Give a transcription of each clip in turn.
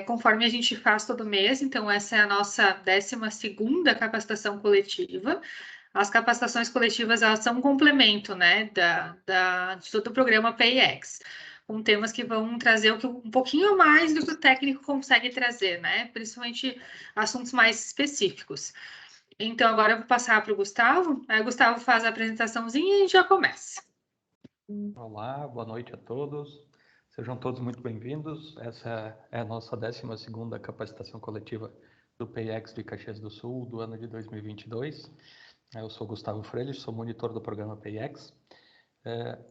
conforme a gente faz todo mês. Então, essa é a nossa 12ª capacitação coletiva. As capacitações coletivas, elas são um complemento, né, de todo o programa PIEX, com temas que vão trazer um pouquinho mais do que o técnico consegue trazer, né, principalmente assuntos mais específicos. Então, agora eu vou passar para o Gustavo. Aí o Gustavo faz a apresentaçãozinha e a gente já começa. Olá, boa noite a todos. Sejam todos muito bem-vindos. Essa é a nossa 12ª capacitação coletiva do PIEX de Caxias do Sul, do ano de 2022. Eu sou Gustavo Freire, sou monitor do programa PIEX.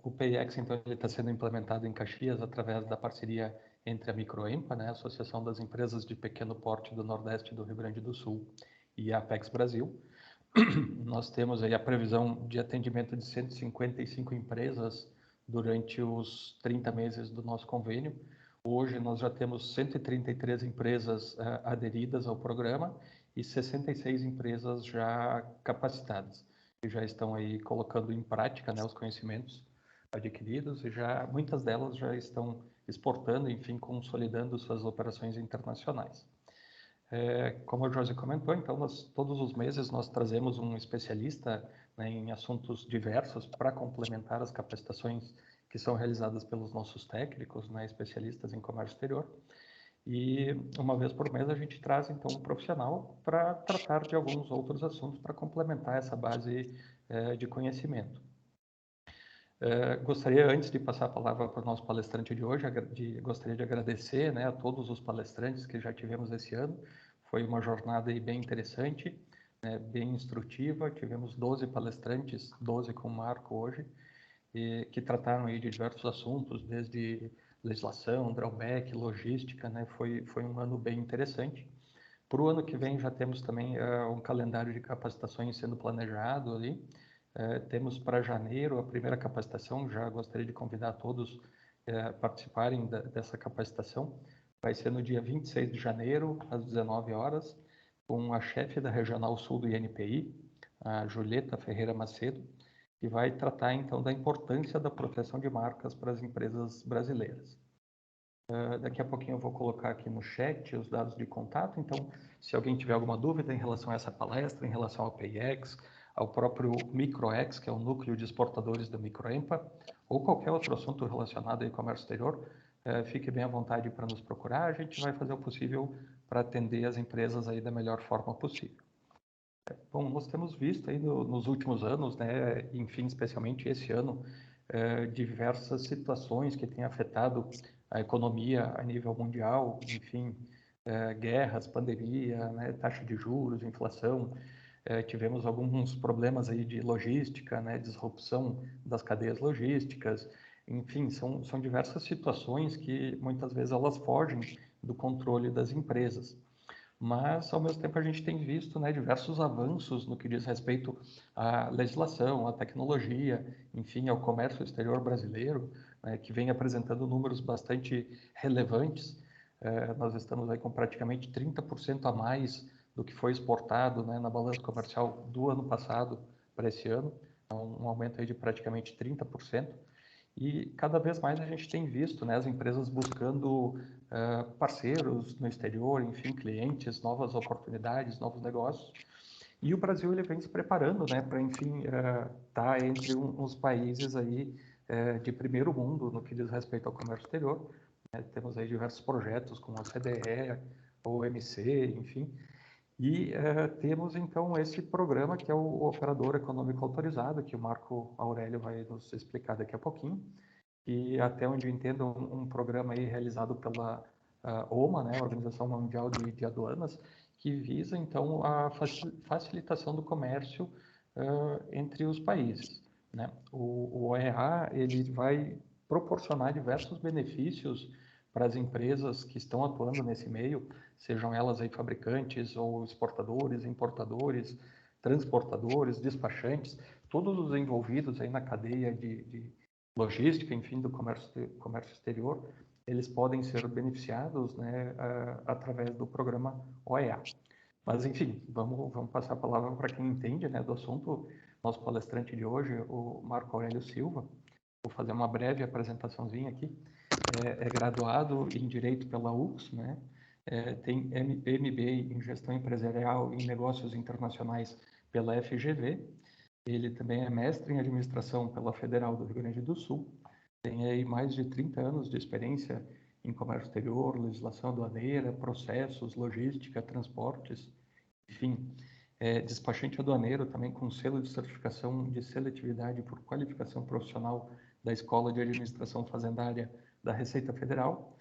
O PIEX, então, ele está sendo implementado em Caxias através da parceria entre a Microempa, né, Associação das Empresas de Pequeno Porte do Nordeste do Rio Grande do Sul, e a Apex Brasil. Nós temos aí a previsão de atendimento de 155 empresas durante os 30 meses do nosso convênio. Hoje nós já temos 133 empresas aderidas ao programa e 66 empresas já capacitadas, que já estão aí colocando em prática, né, os conhecimentos adquiridos, e já muitas delas já estão exportando, enfim, consolidando suas operações internacionais. Como a Josi comentou, então, todos os meses nós trazemos um especialista, né, em assuntos diversos para complementar as capacitações que são realizadas pelos nossos técnicos, né, especialistas em comércio exterior. E uma vez por mês a gente traz, então, um profissional para tratar de alguns outros assuntos para complementar essa base de conhecimento. Gostaria, antes de passar a palavra para o nosso palestrante de hoje, gostaria de agradecer, né, a todos os palestrantes que já tivemos esse ano. Foi uma jornada aí bem interessante, né, bem instrutiva. Tivemos 12 palestrantes, 12 com o Marco hoje, que trataram aí de diversos assuntos, desde legislação, drawback, logística, né. Foi um ano bem interessante. Para o ano que vem já temos também um calendário de capacitações sendo planejado ali. Temos para janeiro a primeira capacitação. Já gostaria de convidar todos a participarem dessa capacitação. Vai ser no dia 26 de janeiro, às 19 horas, com a chefe da Regional Sul do INPI, a Julieta Ferreira Macedo, que vai tratar então da importância da proteção de marcas para as empresas brasileiras. Daqui a pouquinho eu vou colocar aqui no chat os dados de contato. Então, se alguém tiver alguma dúvida em relação a essa palestra, em relação ao PIEX, ao próprio MicroEx, que é o núcleo de exportadores da Microempa, ou qualquer outro assunto relacionado ao comércio exterior, fique bem à vontade para nos procurar. A gente vai fazer o possível para atender as empresas aí da melhor forma possível. Bom, nós temos visto aí nos últimos anos, né, enfim, especialmente esse ano, diversas situações que têm afetado a economia a nível mundial, enfim, guerras, pandemia, né, taxa de juros, inflação. Tivemos alguns problemas aí de logística, né, disrupção das cadeias logísticas. Enfim, são diversas situações que muitas vezes elas fogem do controle das empresas. Mas, ao mesmo tempo, a gente tem visto, né, diversos avanços no que diz respeito à legislação, à tecnologia, enfim, ao comércio exterior brasileiro, né, que vem apresentando números bastante relevantes. Nós estamos aí com praticamente 30% a mais do que foi exportado, né, na balança comercial do ano passado para esse ano, um aumento aí de praticamente 30%. E cada vez mais a gente tem visto, né, as empresas buscando parceiros no exterior, enfim, clientes, novas oportunidades, novos negócios. E o Brasil ele vem se preparando, né, para, enfim, estar entre uns países aí de primeiro mundo no que diz respeito ao comércio exterior. Temos aí diversos projetos como a CDE, a OMC, enfim. E temos, então, esse programa que é o Operador Econômico Autorizado, que o Marco Aurélio vai nos explicar daqui a pouquinho. E até onde eu entendo, um programa aí realizado pela OMA, né, Organização Mundial de Aduanas, que visa, então, a facilitação do comércio entre os países, né? O OEA, ele vai proporcionar diversos benefícios para as empresas que estão atuando nesse meio, sejam elas aí fabricantes ou exportadores, importadores, transportadores, despachantes, todos os envolvidos aí na cadeia de logística, enfim, do comércio exterior, eles podem ser beneficiados, né, através do programa OEA. Mas, enfim, vamos passar a palavra para quem entende, né, do assunto. Nosso palestrante de hoje, o Marco Aurélio Silva. Vou fazer uma breve apresentaçãozinha aqui. é graduado em Direito pela UX, né? Tem MBA em Gestão Empresarial e Negócios Internacionais pela FGV. Ele também é mestre em Administração pela Federal do Rio Grande do Sul. Tem aí mais de 30 anos de experiência em comércio exterior, legislação aduaneira, processos, logística, transportes, enfim. Despachante aduaneiro também com selo de certificação de seletividade por qualificação profissional da Escola de Administração Fazendária da Receita Federal,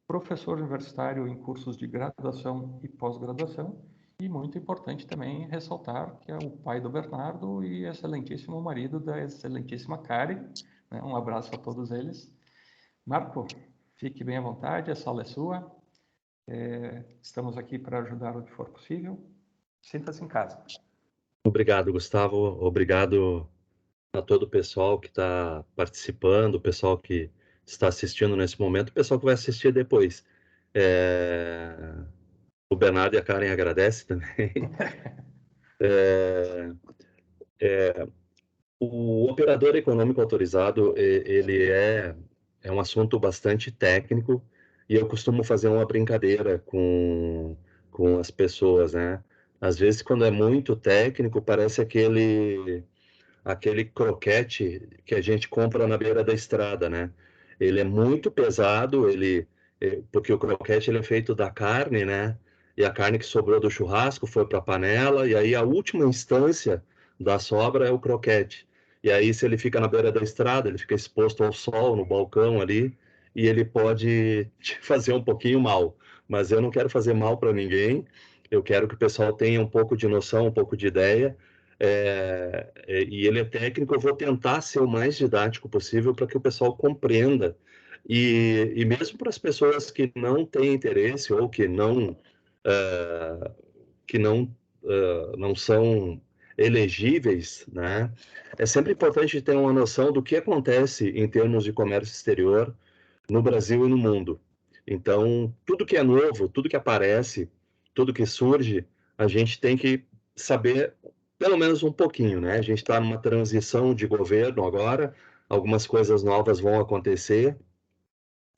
professor universitário em cursos de graduação e pós-graduação, e muito importante também ressaltar que é o pai do Bernardo e excelentíssimo marido da excelentíssima Karen, né? Um abraço a todos eles. Marco, fique bem à vontade, a sala é sua. Estamos aqui para ajudar o que for possível. Sinta-se em casa. Obrigado, Gustavo. Obrigado a todo o pessoal que está participando, o pessoal que está assistindo nesse momento, o pessoal que vai assistir depois. O Bernardo e a Karen agradecem também. O operador econômico autorizado, ele é um assunto bastante técnico, e eu costumo fazer uma brincadeira com as pessoas, né? Às vezes, quando é muito técnico, parece aquele croquete que a gente compra na beira da estrada, né? Ele é muito pesado, porque o croquete ele é feito da carne, né? E a carne que sobrou do churrasco foi para a panela, e aí a última instância da sobra é o croquete. E aí, se ele fica na beira da estrada, ele fica exposto ao sol, no balcão ali, e ele pode te fazer um pouquinho mal. Mas eu não quero fazer mal para ninguém, eu quero que o pessoal tenha um pouco de noção, um pouco de ideia, e ele é técnico. Eu vou tentar ser o mais didático possível para que o pessoal compreenda. E mesmo para as pessoas que não têm interesse ou que não não são elegíveis, né? É sempre importante ter uma noção do que acontece em termos de comércio exterior no Brasil e no mundo. Então, tudo que é novo, tudo que aparece, tudo que surge, a gente tem que saber pelo menos um pouquinho, né? A gente está numa transição de governo agora, algumas coisas novas vão acontecer,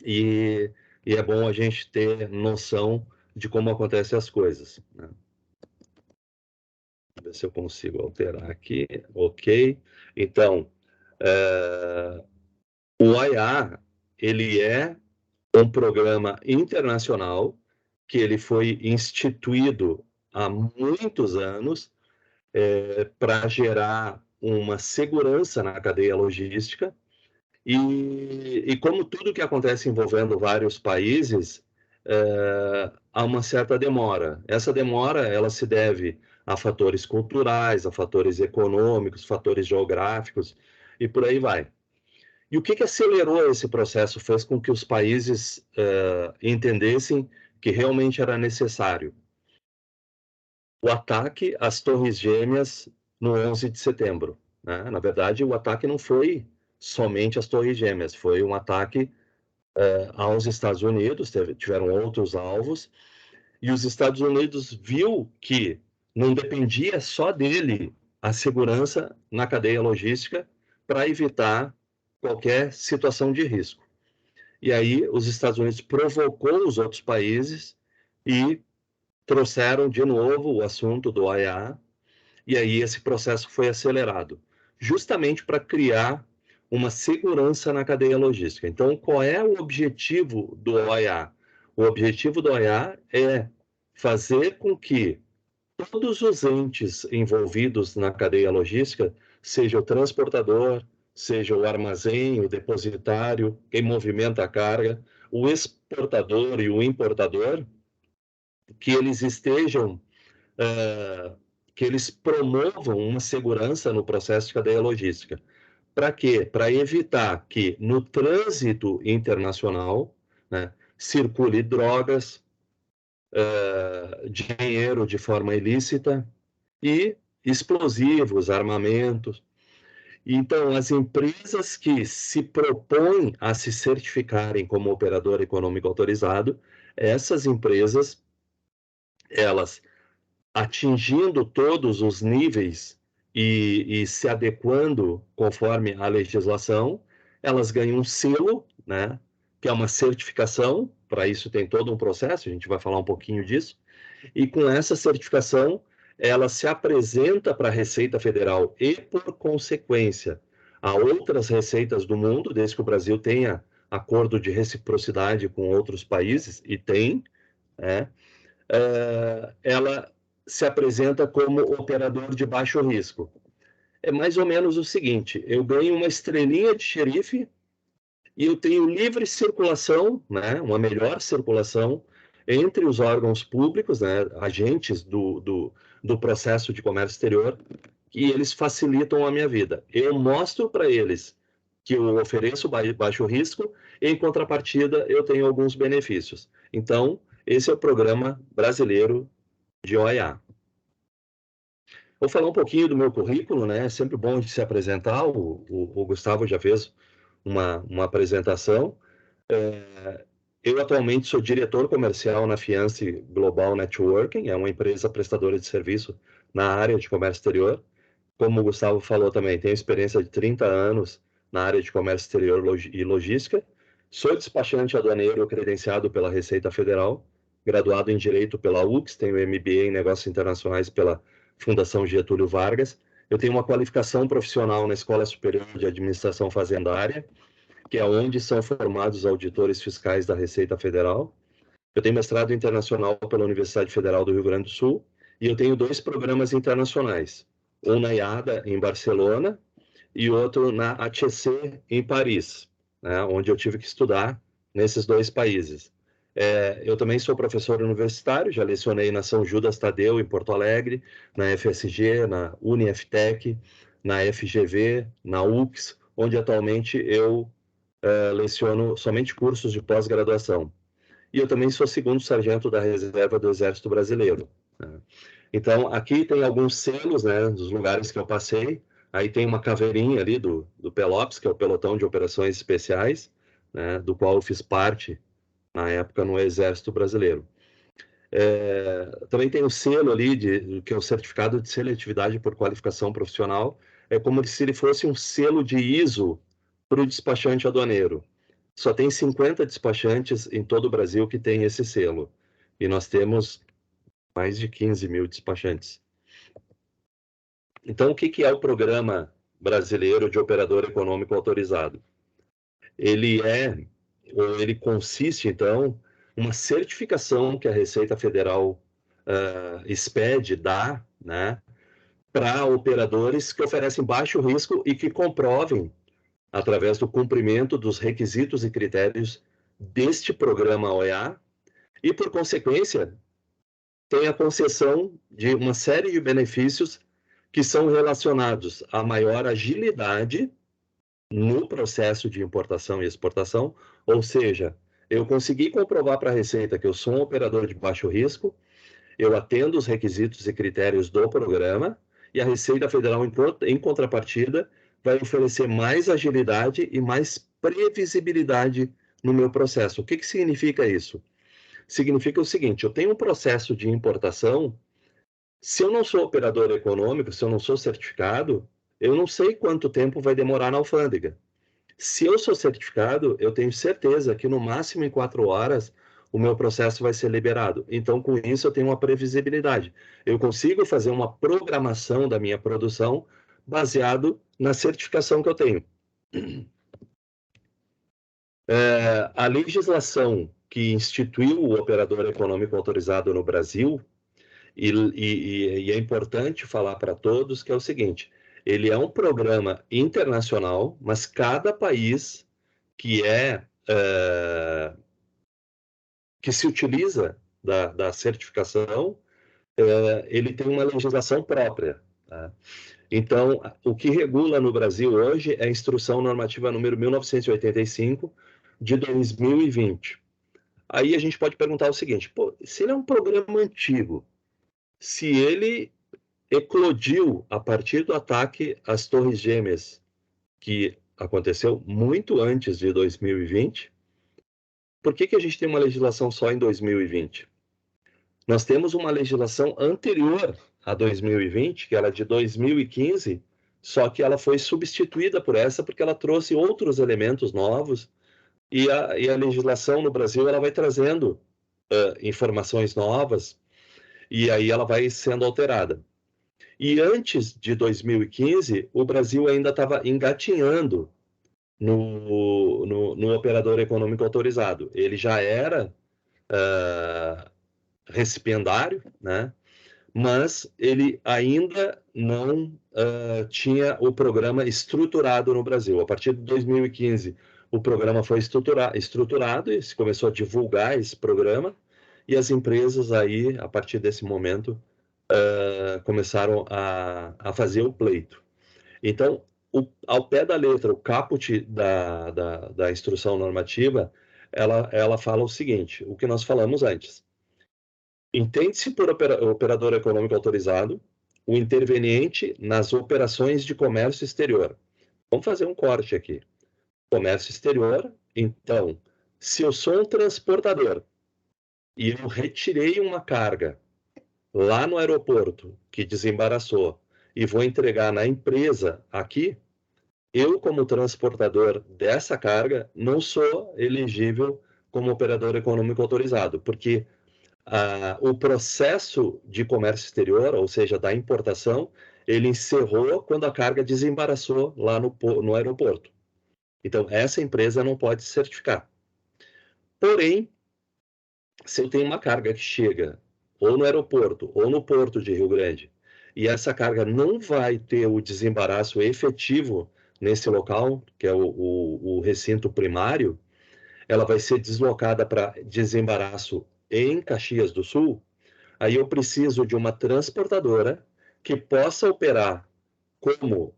e é bom a gente ter noção de como acontecem as coisas, né? Vou ver se eu consigo alterar aqui. Ok. Então, o IA, ele é um programa internacional que ele foi instituído há muitos anos para gerar uma segurança na cadeia logística, e como tudo que acontece envolvendo vários países, há uma certa demora. Essa demora, ela se deve a fatores culturais, a fatores econômicos, fatores geográficos, e por aí vai. E o que acelerou esse processo, fez com que os países entendessem que realmente era necessário? O ataque às Torres Gêmeas no 11 de setembro. Né? Na verdade, o ataque não foi somente às Torres Gêmeas, foi um ataque aos Estados Unidos, tiveram outros alvos, e os Estados Unidos viu que não dependia só dele a segurança na cadeia logística para evitar qualquer situação de risco. E aí os Estados Unidos provocou os outros países e trouxeram de novo o assunto do IA, e aí esse processo foi acelerado, justamente para criar uma segurança na cadeia logística. Então, qual é o objetivo do OIA? O objetivo do OIA é fazer com que todos os entes envolvidos na cadeia logística, seja o transportador, seja o armazém, o depositário, quem movimenta a carga, o exportador e o importador, que eles estejam, que eles promovam uma segurança no processo de cadeia logística. Para quê? Para evitar que no trânsito internacional, né, circule drogas, dinheiro de forma ilícita e explosivos, armamentos. Então, as empresas que se propõem a se certificarem como operador econômico autorizado, essas empresas, elas atingindo todos os níveis e se adequando conforme a legislação, elas ganham um selo, né, que é uma certificação. Para isso tem todo um processo, a gente vai falar um pouquinho disso. E com essa certificação, ela se apresenta para a Receita Federal e, por consequência, a outras receitas do mundo, desde que o Brasil tenha acordo de reciprocidade com outros países, e tem, ela se apresenta como operador de baixo risco. É mais ou menos o seguinte: eu ganho uma estrelinha de xerife e eu tenho livre circulação, né, uma melhor circulação entre os órgãos públicos, né, agentes do processo de comércio exterior, e eles facilitam a minha vida. Eu mostro para eles que eu ofereço baixo risco e, em contrapartida, eu tenho alguns benefícios. Então, esse é o programa brasileiro de OEA. Vou falar um pouquinho do meu currículo, né? É sempre bom de se apresentar. O Gustavo já fez uma apresentação. Eu atualmente sou diretor comercial na Fiance Global Networking, é uma empresa prestadora de serviço na área de comércio exterior. Como o Gustavo falou também, tenho experiência de 30 anos na área de comércio exterior e logística. Sou despachante aduaneiro credenciado pela Receita Federal, graduado em Direito pela UX, tenho MBA em Negócios Internacionais pela Fundação Getúlio Vargas. Eu tenho uma qualificação profissional na Escola Superior de Administração Fazendária, que é onde são formados auditores fiscais da Receita Federal. Eu tenho mestrado internacional pela Universidade Federal do Rio Grande do Sul e eu tenho 2 programas internacionais, um na IADA, em Barcelona, e outro na HEC, em Paris, né, onde eu tive que estudar nesses 2 países. Eu também sou professor universitário, já lecionei na São Judas Tadeu, em Porto Alegre, na FSG, na UniFTech, na FGV, na UX, onde atualmente eu leciono somente cursos de pós-graduação. E eu também sou segundo sargento da reserva do Exército Brasileiro, né? Então, aqui tem alguns selos, né, dos lugares que eu passei. Aí tem uma caveirinha ali do Pelops, que é o Pelotão de Operações Especiais, né, do qual eu fiz parte na época no Exército Brasileiro. Também tem o selo ali, que é o Certificado de Seletividade por Qualificação Profissional. É como se ele fosse um selo de ISO para o despachante aduaneiro. Só tem 50 despachantes em todo o Brasil que tem esse selo. E nós temos mais de 15 mil despachantes. Então, o que é o Programa Brasileiro de Operador Econômico Autorizado? Ele consiste, então, uma certificação que a Receita Federal expede, dá, né, para operadores que oferecem baixo risco e que comprovem, através do cumprimento dos requisitos e critérios deste programa OEA, e, por consequência, tem a concessão de uma série de benefícios que são relacionados a maior agilidade no processo de importação e exportação, ou seja, eu consegui comprovar para a Receita que eu sou um operador de baixo risco, eu atendo os requisitos e critérios do programa, e a Receita Federal, em contrapartida, vai oferecer mais agilidade e mais previsibilidade no meu processo. O que significa isso? Significa o seguinte: eu tenho um processo de importação. Se eu não sou operador econômico, se eu não sou certificado, eu não sei quanto tempo vai demorar na alfândega. Se eu sou certificado, eu tenho certeza que no máximo em 4 horas o meu processo vai ser liberado. Então, com isso, eu tenho uma previsibilidade. Eu consigo fazer uma programação da minha produção baseado na certificação que eu tenho. A legislação que instituiu o operador econômico autorizado no Brasil, e é importante falar para todos que é o seguinte: ele é um programa internacional, mas cada país que se utiliza da certificação, ele tem uma legislação própria, tá? Então, o que regula no Brasil hoje é a Instrução Normativa número 1985, de 2020. Aí a gente pode perguntar o seguinte: pô, se ele é um programa antigo, se ele eclodiu a partir do ataque às Torres Gêmeas, que aconteceu muito antes de 2020, por que a gente tem uma legislação só em 2020? Nós temos uma legislação anterior a 2020, que era de 2015, só que ela foi substituída por essa porque ela trouxe outros elementos novos E a legislação no Brasil ela vai trazendo informações novas e aí ela vai sendo alterada. E antes de 2015, o Brasil ainda estava engatinhando no operador econômico autorizado. Ele já era recipiendário, né? Mas ele ainda não tinha o programa estruturado no Brasil. A partir de 2015, o programa foi estruturado e se começou a divulgar esse programa, e as empresas aí, a partir desse momento, começaram a fazer o pleito. Então, ao pé da letra, o caput da instrução normativa, ela fala o seguinte, o que nós falamos antes. Entende-se por operador econômico autorizado o interveniente nas operações de comércio exterior. Vamos fazer um corte aqui. Comércio exterior, então, se eu sou um transportador e eu retirei uma carga lá no aeroporto que desembaraçou e vou entregar na empresa aqui, eu, como transportador dessa carga, não sou elegível como operador econômico autorizado, porque o processo de comércio exterior, ou seja, da importação, ele encerrou quando a carga desembaraçou lá no aeroporto. Então, essa empresa não pode certificar. Porém, se eu tenho uma carga que chega ou no aeroporto ou no porto de Rio Grande, e essa carga não vai ter o desembaraço efetivo nesse local, que é o recinto primário, ela vai ser deslocada para desembaraço em Caxias do Sul, aí eu preciso de uma transportadora que possa operar como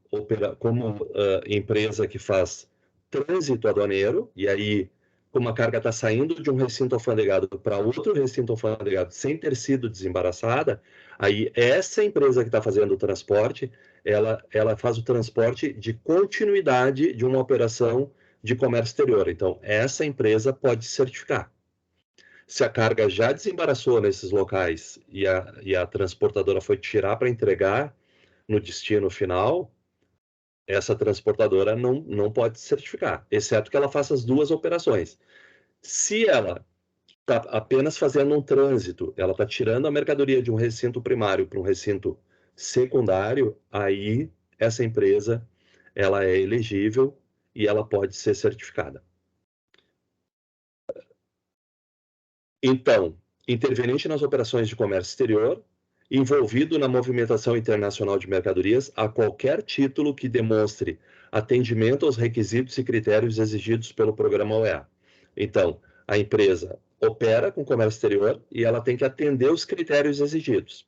empresa que faz trânsito aduaneiro, e aí, como a carga está saindo de um recinto alfandegado para outro recinto alfandegado sem ter sido desembaraçada, aí essa empresa que está fazendo o transporte, ela faz o transporte de continuidade de uma operação de comércio exterior. Então, essa empresa pode certificar. Se a carga já desembaraçou nesses locais e a transportadora foi tirar para entregar no destino final, essa transportadora não pode certificar, exceto que ela faça as duas operações. Se ela está apenas fazendo um trânsito, ela está tirando a mercadoria de um recinto primário para um recinto secundário, aí essa empresa ela é elegível e ela pode ser certificada. Então, interveniente nas operações de comércio exterior, envolvido na movimentação internacional de mercadorias a qualquer título que demonstre atendimento aos requisitos e critérios exigidos pelo programa OEA. Então, a empresa opera com comércio exterior e ela tem que atender os critérios exigidos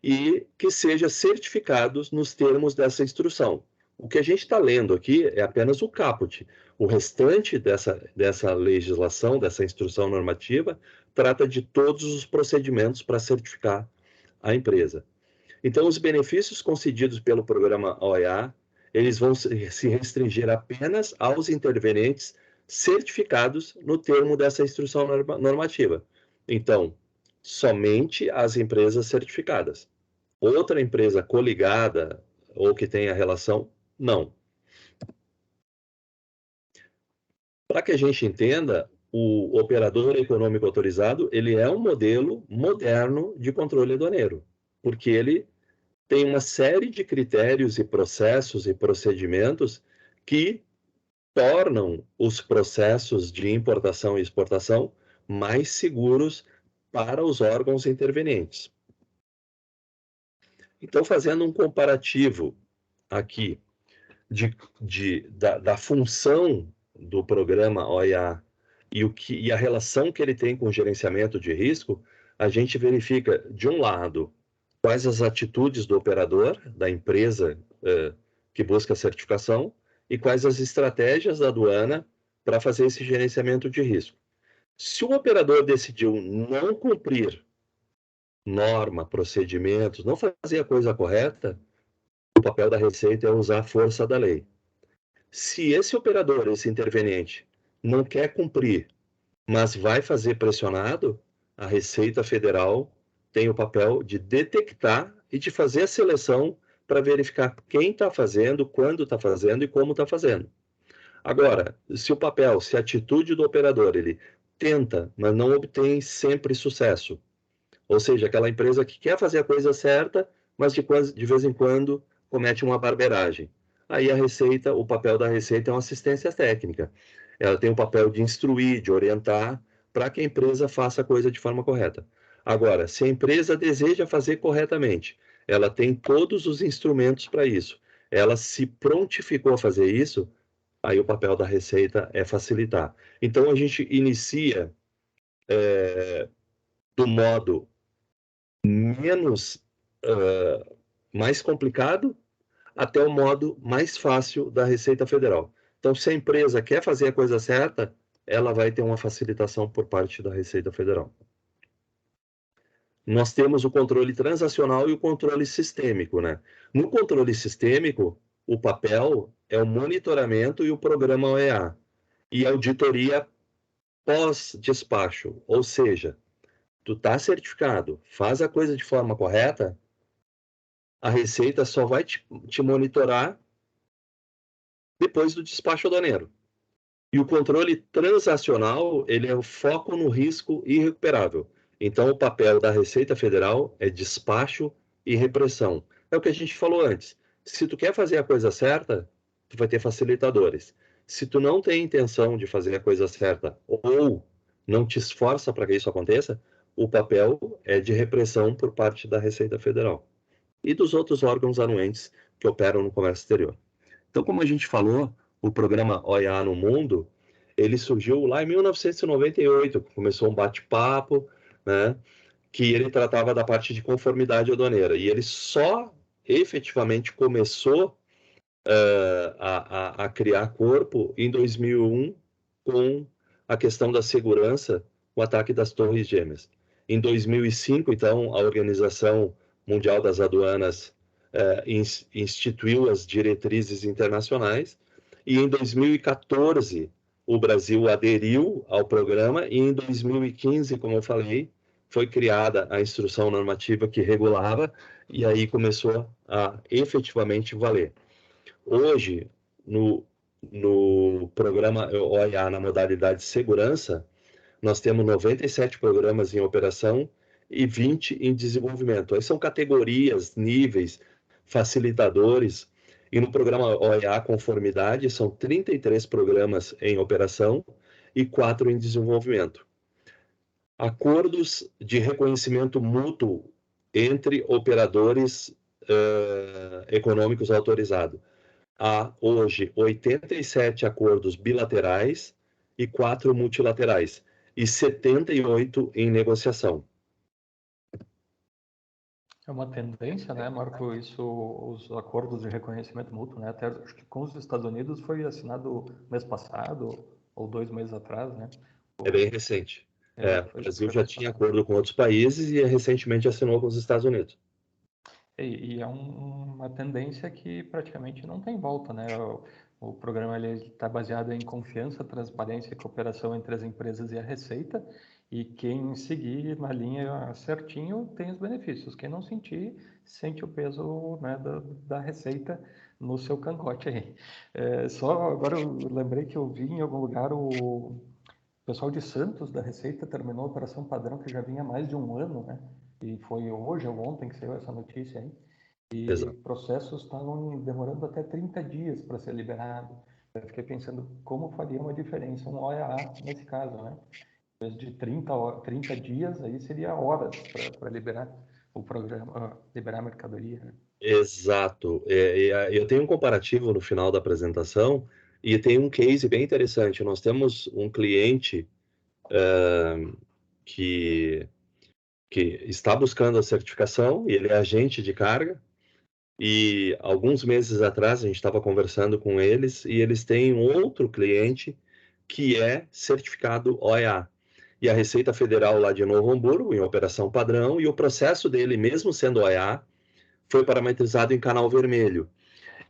e que seja certificados nos termos dessa instrução. O que a gente está lendo aqui é apenas o caput. O restante dessa legislação, dessa instrução normativa, trata de todos os procedimentos para certificar a empresa. Então, os benefícios concedidos pelo programa OEA, eles vão se restringir apenas aos intervenientes certificados no termo dessa instrução normativa. Então, somente as empresas certificadas. Outra empresa coligada ou que tenha relação, não. Para que a gente entenda, o operador econômico autorizado, ele é um modelo moderno de controle aduaneiro, porque ele tem uma série de critérios e processos e procedimentos que tornam os processos de importação e exportação mais seguros para os órgãos intervenientes. Então, fazendo um comparativo aqui da função do programa OEA e a relação que ele tem com o gerenciamento de risco, a gente verifica, de um lado, quais as atitudes do operador, da empresa que busca a certificação, e quais as estratégias da aduana para fazer esse gerenciamento de risco. Se o operador decidiu não cumprir norma, procedimentos, não fazer a coisa correta, o papel da Receita é usar a força da lei. Se esse operador, esse interveniente, não quer cumprir, mas vai fazer pressionado, a Receita Federal tem o papel de detectar e de fazer a seleção para verificar quem está fazendo, quando está fazendo e como está fazendo. Agora, se a atitude do operador, ele tenta, mas não obtém sempre sucesso, ou seja, aquela empresa que quer fazer a coisa certa, mas de vez em quando comete uma barbeiragem. Aí a Receita, o papel da Receita é uma assistência técnica. Ela tem o papel de instruir, de orientar, para que a empresa faça a coisa de forma correta. Agora, se a empresa deseja fazer corretamente, ela tem todos os instrumentos para isso, ela se prontificou a fazer isso, aí o papel da Receita é facilitar. Então, a gente inicia do modo menos mais complicado até o modo mais fácil da Receita Federal. Então, se a empresa quer fazer a coisa certa, ela vai ter uma facilitação por parte da Receita Federal. Nós temos o controle transacional e o controle sistêmico, né? No controle sistêmico, o papel é o monitoramento e o programa OEA e auditoria pós-despacho, ou seja, tu tá certificado, faz a coisa de forma correta, a Receita só vai te monitorar depois do despacho aduaneiro. E o controle transacional, ele é o foco no risco irrecuperável. Então, o papel da Receita Federal é despacho e repressão. É o que a gente falou antes. Se tu quer fazer a coisa certa, tu vai ter facilitadores. Se tu não tem intenção de fazer a coisa certa ou não te esforça para que isso aconteça, o papel é de repressão por parte da Receita Federal e dos outros órgãos anuentes que operam no comércio exterior. Então, como a gente falou, o programa OEA no mundo, ele surgiu lá em 1998, começou um bate-papo, né, que ele tratava da parte de conformidade aduaneira, e ele só efetivamente começou a criar corpo em 2001 com a questão da segurança, o ataque das Torres Gêmeas. Em 2005, então, a Organização Mundial das Aduanas instituiu as diretrizes internacionais e em 2014 o Brasil aderiu ao programa e em 2015, como eu falei, foi criada a instrução normativa que regulava e aí começou a efetivamente valer. Hoje, no programa OEA, na modalidade segurança, nós temos 97 programas em operação e 20 em desenvolvimento. Aí são categorias, níveis, facilitadores. E no programa OEA Conformidade, são 33 programas em operação e 4 em desenvolvimento. Acordos de reconhecimento mútuo entre operadores econômicos autorizados. Há hoje 87 acordos bilaterais e 4 multilaterais e 78 em negociação. É uma tendência, né, Marco, isso, os acordos de reconhecimento mútuo, né, até acho que com os Estados Unidos foi assinado mês passado ou 2 meses atrás, né? É bem recente. O Brasil já tinha passado. acordo com outros países e recentemente assinou com os Estados Unidos. E é uma tendência que praticamente não tem volta, né? O programa está baseado em confiança, transparência e cooperação entre as empresas e a Receita, e quem seguir na linha certinho tem os benefícios. Quem não sentir, sente o peso, né, da Receita no seu cangote aí. Só agora eu lembrei que eu vi em algum lugar o pessoal de Santos da Receita terminou a operação padrão que já vinha há mais de um ano, né? E foi hoje ou ontem que saiu essa notícia aí. E Exato. processos estavam demorando até 30 dias para ser liberado. Eu fiquei pensando como faria uma diferença um OEA nesse caso, né? Em vez de 30 dias, aí seria horas para liberar o programa, liberar a mercadoria, né? Exato. Eu tenho um comparativo no final da apresentação e tem um case bem interessante. Nós temos um cliente que está buscando a certificação, e ele é agente de carga, e alguns meses atrás a gente estava conversando com eles, e eles têm um outro cliente que é certificado OEA. E a Receita Federal lá de Novo Hamburgo, em operação padrão, e o processo dele, mesmo sendo OEA, foi parametrizado em canal vermelho.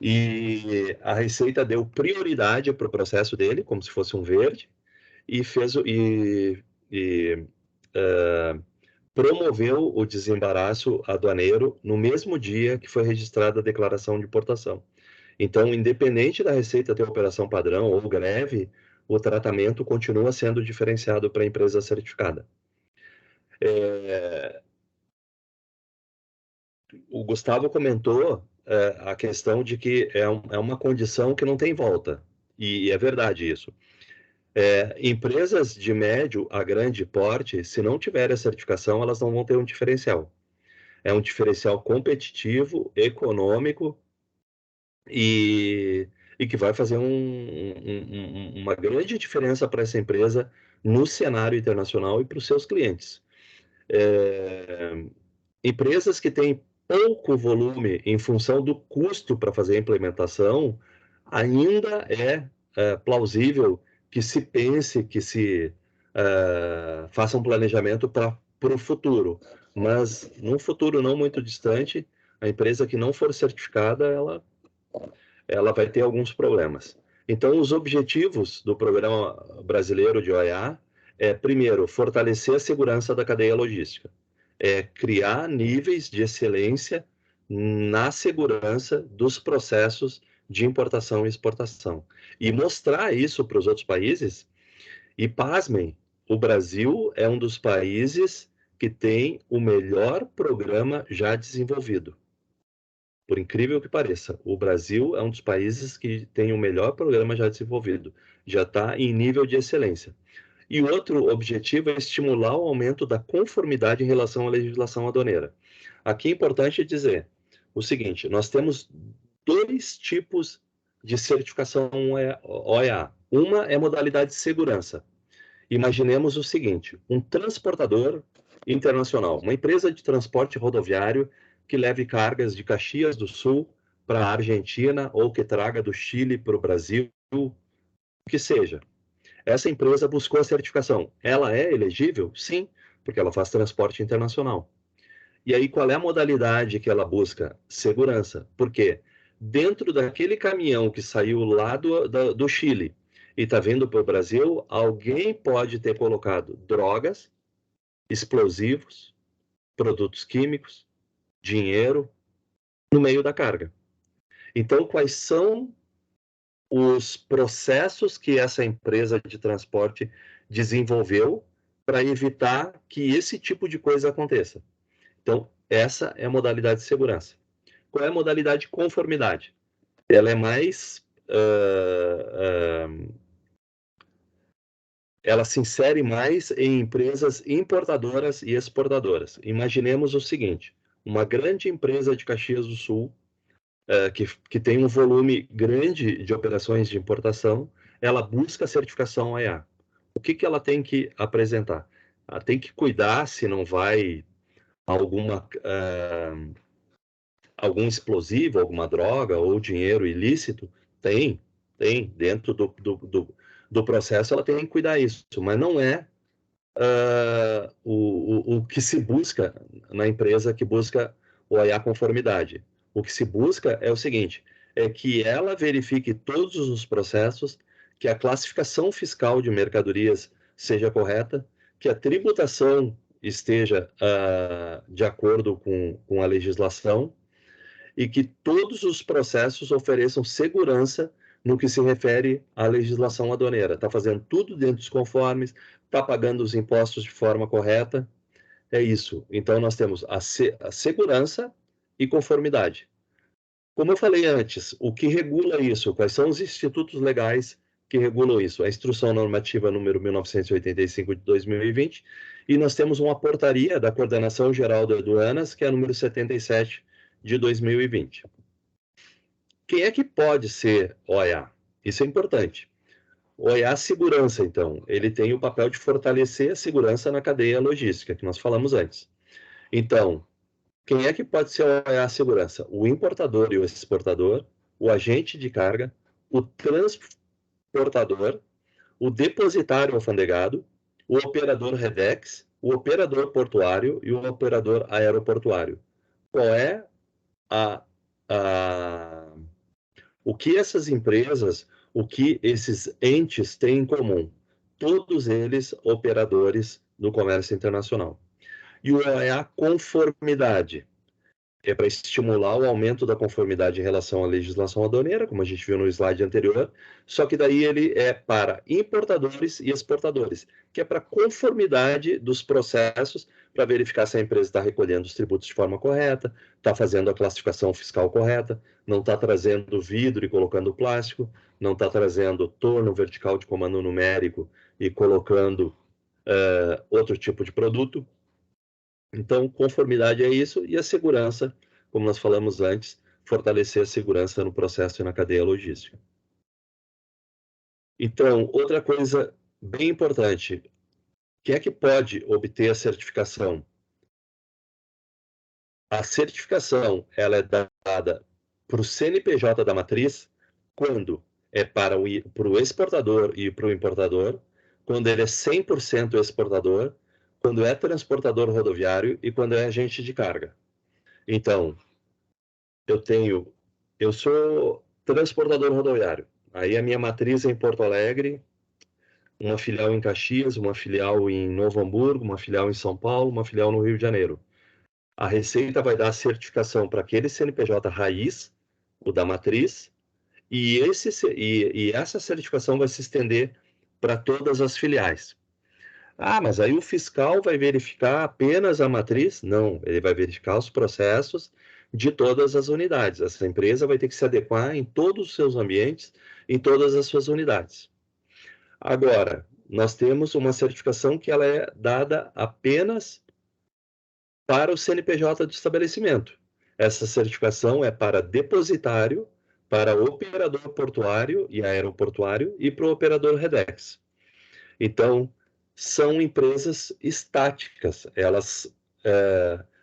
E a Receita deu prioridade para o processo dele, como se fosse um verde, e fez promoveu o desembaraço aduaneiro no mesmo dia que foi registrada a declaração de importação. Então, independente da Receita ter operação padrão ou greve, o tratamento continua sendo diferenciado para a empresa certificada. O Gustavo comentou a questão de que é uma condição que não tem volta, e é verdade isso. Empresas de médio a grande porte, se não tiverem a certificação, elas não vão ter um diferencial. É um diferencial competitivo, econômico e que vai fazer uma grande diferença para essa empresa no cenário internacional e para os seus clientes. Empresas que têm pouco volume em função do custo para fazer a implementação, ainda é plausível que se pense, que se faça um planejamento para o futuro. Mas, num futuro não muito distante, a empresa que não for certificada, ela vai ter alguns problemas. Então, os objetivos do Programa Brasileiro de OEA primeiro, fortalecer a segurança da cadeia logística. Criar níveis de excelência na segurança dos processos de importação e exportação. E mostrar isso para os outros países. E, pasmem, o Brasil é um dos países que tem o melhor programa já desenvolvido. Por incrível que pareça, o Brasil é um dos países que tem o melhor programa já desenvolvido. Já está em nível de excelência. E outro objetivo é estimular o aumento da conformidade em relação à legislação aduaneira. Aqui é importante dizer o seguinte, nós temos 2 tipos de certificação OEA. Uma é modalidade de segurança. Imaginemos o seguinte, um transportador internacional, uma empresa de transporte rodoviário que leve cargas de Caxias do Sul para a Argentina ou que traga do Chile para o Brasil, o que seja. Essa empresa buscou a certificação. Ela é elegível? Sim, porque ela faz transporte internacional. E aí, qual é a modalidade que ela busca? Segurança. Por quê? Dentro daquele caminhão que saiu lá do Chile e está vindo para o Brasil, alguém pode ter colocado drogas, explosivos, produtos químicos, dinheiro no meio da carga. Então, quais são os processos que essa empresa de transporte desenvolveu para evitar que esse tipo de coisa aconteça? Então, essa é a modalidade de segurança. Qual é a modalidade de conformidade? Ela é mais... ela se insere mais em empresas importadoras e exportadoras. Imaginemos o seguinte, uma grande empresa de Caxias do Sul, que tem um volume grande de operações de importação, ela busca a certificação OEA. O que ela tem que apresentar? Ela tem que cuidar se não vai algum explosivo, alguma droga ou dinheiro ilícito. Tem. Dentro do processo ela tem que cuidar isso, mas não é o que se busca na empresa que busca o OEA conformidade. O que se busca é o seguinte, é que ela verifique todos os processos, que a classificação fiscal de mercadorias seja correta, que a tributação esteja de acordo com a legislação e que todos os processos ofereçam segurança no que se refere à legislação aduaneira. Está fazendo tudo dentro dos conformes, está pagando os impostos de forma correta. É isso. Então, nós temos a segurança e conformidade. Como eu falei antes, o que regula isso? Quais são os institutos legais que regulam isso? A Instrução Normativa número 1985 de 2020, e nós temos uma portaria da Coordenação Geral de Aduanas, que é a número 77 de 2020. Quem é que pode ser OEA? Isso é importante. OEA segurança, então, ele tem o papel de fortalecer a segurança na cadeia logística, que nós falamos antes. Então, quem é que pode ser OEA segurança? O importador e o exportador, o agente de carga, o transportador, o depositário alfandegado, o operador REDEX, o operador portuário e o operador aeroportuário. Qual é o que essas empresas, o que esses entes têm em comum? Todos eles operadores do comércio internacional. E o OEA conformidade. é para estimular o aumento da conformidade em relação à legislação aduaneira, como a gente viu no slide anterior, só que daí ele é para importadores e exportadores, que é para conformidade dos processos, para verificar se a empresa está recolhendo os tributos de forma correta, está fazendo a classificação fiscal correta, não está trazendo vidro e colocando plástico, não está trazendo torno vertical de comando numérico e colocando outro tipo de produto. Então, conformidade é isso, e a segurança, como nós falamos antes, fortalecer a segurança no processo e na cadeia logística. Então, outra coisa bem importante, quem é que pode obter a certificação? A certificação, ela é dada para o CNPJ da matriz, quando é para o exportador e para o importador, quando ele é 100% exportador, quando é transportador rodoviário e quando é agente de carga. Então, eu sou transportador rodoviário. Aí a minha matriz é em Porto Alegre, uma filial em Caxias, uma filial em Novo Hamburgo, uma filial em São Paulo, uma filial no Rio de Janeiro. A Receita vai dar a certificação para aquele CNPJ raiz, o da matriz, e essa certificação vai se estender para todas as filiais. Ah, mas aí o fiscal vai verificar apenas a matriz? Não, ele vai verificar os processos de todas as unidades. Essa empresa vai ter que se adequar em todos os seus ambientes, em todas as suas unidades. Agora, nós temos uma certificação que ela é dada apenas para o CNPJ do estabelecimento. Essa certificação é para depositário, para operador portuário e aeroportuário e para o operador Redex. Então, são empresas estáticas, elas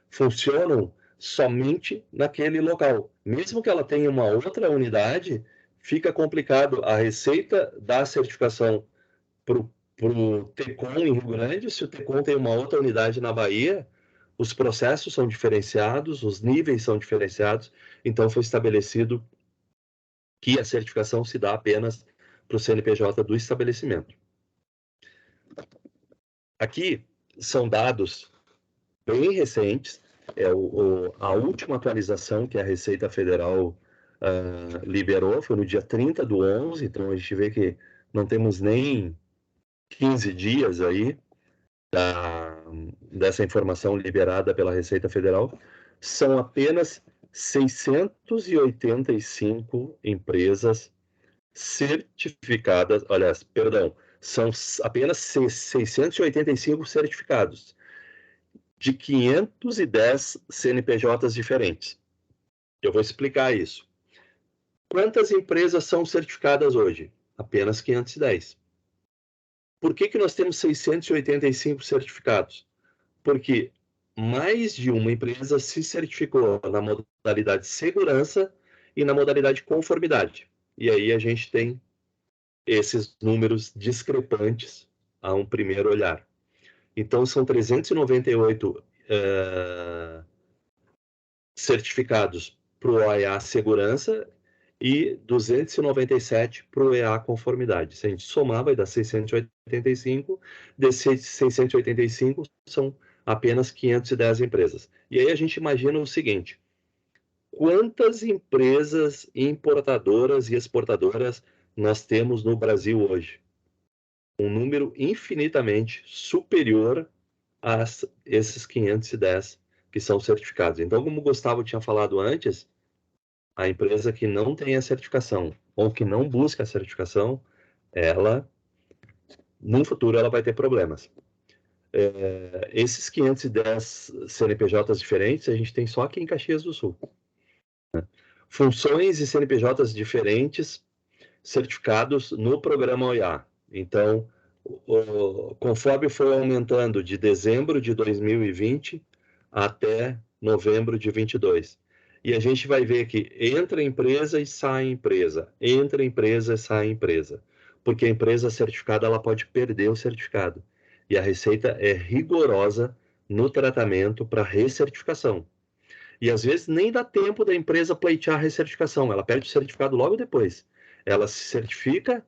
funcionam somente naquele local. Mesmo que ela tenha uma outra unidade, fica complicado a Receita dar a certificação para o TECOM em Rio Grande, se o TECOM tem uma outra unidade na Bahia, os processos são diferenciados, os níveis são diferenciados, então foi estabelecido que a certificação se dá apenas para o CNPJ do estabelecimento. Aqui são dados bem recentes, a última atualização que a Receita Federal liberou foi no dia 30/11, então a gente vê que não temos nem 15 dias aí dessa informação liberada pela Receita Federal. São apenas 685 empresas certificadas, são apenas 685 certificados de 510 CNPJs diferentes. Eu vou explicar isso. Quantas empresas são certificadas hoje? Apenas 510. Por que nós temos 685 certificados? Porque mais de uma empresa se certificou na modalidade segurança e na modalidade conformidade. E aí a gente tem esses números discrepantes a um primeiro olhar. Então, são 398 certificados para o OEA Segurança e 297 para o EA Conformidade. Se a gente somar, vai dar 685. Desses 685 são apenas 510 empresas. E aí a gente imagina o seguinte: quantas empresas importadoras e exportadoras nós temos no Brasil hoje? Um número infinitamente superior a esses 510 que são certificados. Então, como o Gustavo tinha falado antes, a empresa que não tem a certificação ou que não busca a certificação, ela, no futuro, ela vai ter problemas. Esses 510 CNPJs diferentes, a gente tem só aqui em Caxias do Sul. Funções e CNPJs diferentes certificados no programa OEA. Então, conforme foi aumentando de dezembro de 2020 até novembro de 22. E a gente vai ver que entra empresa e sai empresa, entra empresa e sai empresa. Porque a empresa certificada ela pode perder o certificado. E a Receita é rigorosa no tratamento para recertificação. E às vezes nem dá tempo da empresa pleitear a recertificação, ela perde o certificado logo depois. Ela se certifica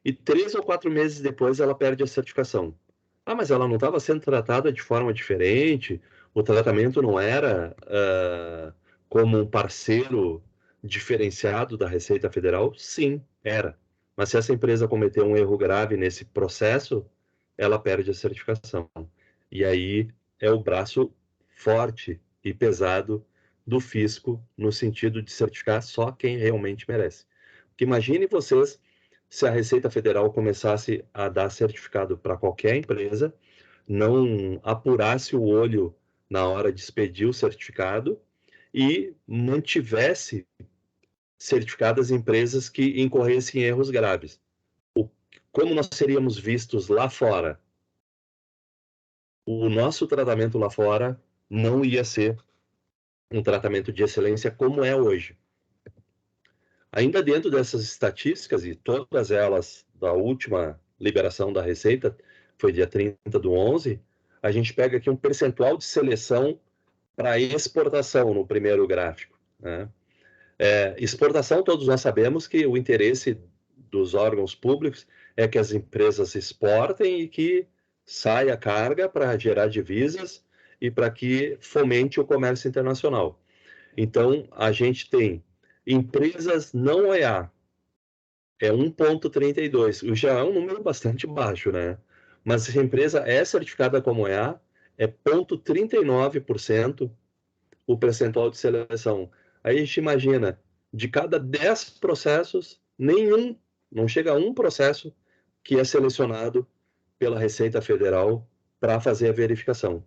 e 3 ou 4 meses depois ela perde a certificação. Ah, mas ela não estava sendo tratada de forma diferente, O tratamento não era como um parceiro diferenciado da Receita Federal? Sim, era. Mas se essa empresa cometer um erro grave nesse processo, ela perde a certificação. E aí é o braço forte e pesado do fisco, no sentido de certificar só quem realmente merece. Porque imagine vocês se a Receita Federal começasse a dar certificado para qualquer empresa, não apurasse o olho na hora de expedir o certificado e mantivesse certificadas empresas que incorressem em erros graves. Como nós seríamos vistos lá fora? O nosso tratamento lá fora não ia ser um tratamento de excelência como é hoje. Ainda dentro dessas estatísticas, e todas elas da última liberação da Receita, foi dia 30/11, a gente pega aqui um percentual de seleção para exportação no primeiro gráfico, né? Exportação, todos nós sabemos que o interesse dos órgãos públicos é que as empresas exportem e que saia carga para gerar divisas e para que fomente o comércio internacional. Então, a gente tem empresas não OEA, é 1,32, o já é um número bastante baixo, né? Mas se a empresa é certificada como OEA, é 0,39% o percentual de seleção. Aí a gente imagina, de cada 10 processos, nenhum, não chega a um processo que é selecionado pela Receita Federal para fazer a verificação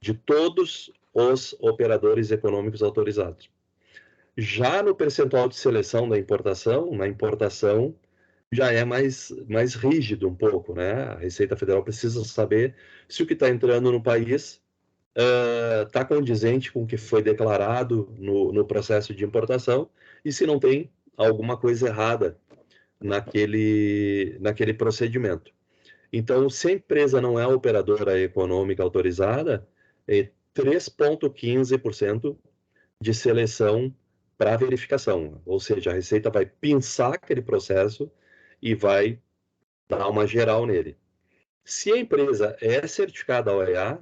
de todos os operadores econômicos autorizados. Já no percentual de seleção da importação, na importação, já é mais rígido um pouco, né? A Receita Federal precisa saber se o que está entrando no país está condizente com o que foi declarado no processo de importação e se não tem alguma coisa errada naquele procedimento. Então, se a empresa não é operadora econômica autorizada, é 3,15% de seleção para verificação. Ou seja, a Receita vai pinçar aquele processo e vai dar uma geral nele. Se a empresa é certificada OEA,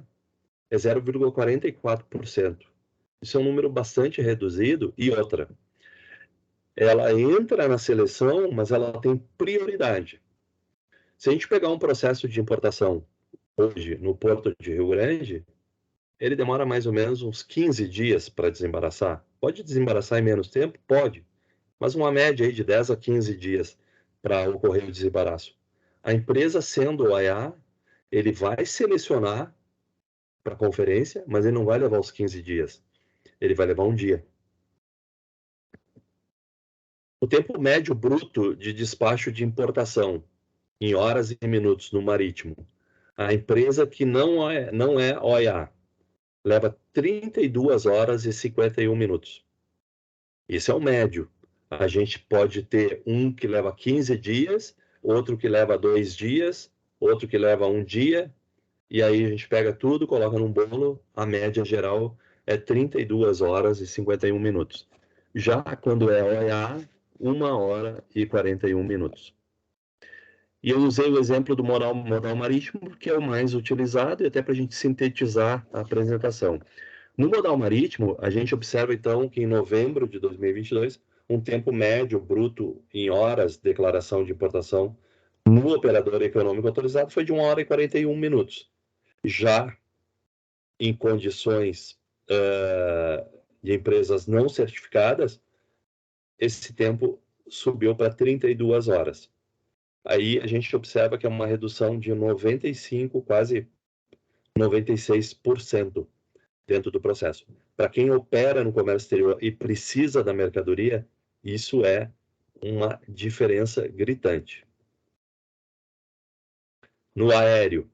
é 0,44%. Isso é um número bastante reduzido. E outra, ela entra na seleção, mas ela tem prioridade. Se a gente pegar um processo de importação hoje no Porto de Rio Grande, ele demora mais ou menos uns 15 dias para desembaraçar. Pode desembaraçar em menos tempo? Pode. Mas uma média aí de 10 a 15 dias para ocorrer o desembaraço. A empresa sendo OEA, ele vai selecionar para a conferência, mas ele não vai levar os 15 dias. Ele vai levar um dia. O tempo médio bruto de despacho de importação, em horas e minutos no marítimo. A empresa que não é OEA leva 32 horas e 51 minutos. Isso é o médio. A gente pode ter um que leva 15 dias, outro que leva 2 dias, outro que leva um dia, e aí a gente pega tudo, coloca num bolo, a média geral é 32 horas e 51 minutos. Já quando é OEA, 1 hora e 41 minutos. E eu usei o exemplo do modal marítimo, porque é o mais utilizado, e até para a gente sintetizar a apresentação. No modal marítimo, a gente observa, então, que em novembro de 2022, um tempo médio bruto em horas de declaração de importação no operador econômico autorizado foi de 1 hora e 41 minutos. Já em condições de empresas não certificadas, esse tempo subiu para 32 horas. Aí a gente observa que é uma redução de 95%, quase 96% dentro do processo. Para quem opera no comércio exterior e precisa da mercadoria, isso é uma diferença gritante. No aéreo,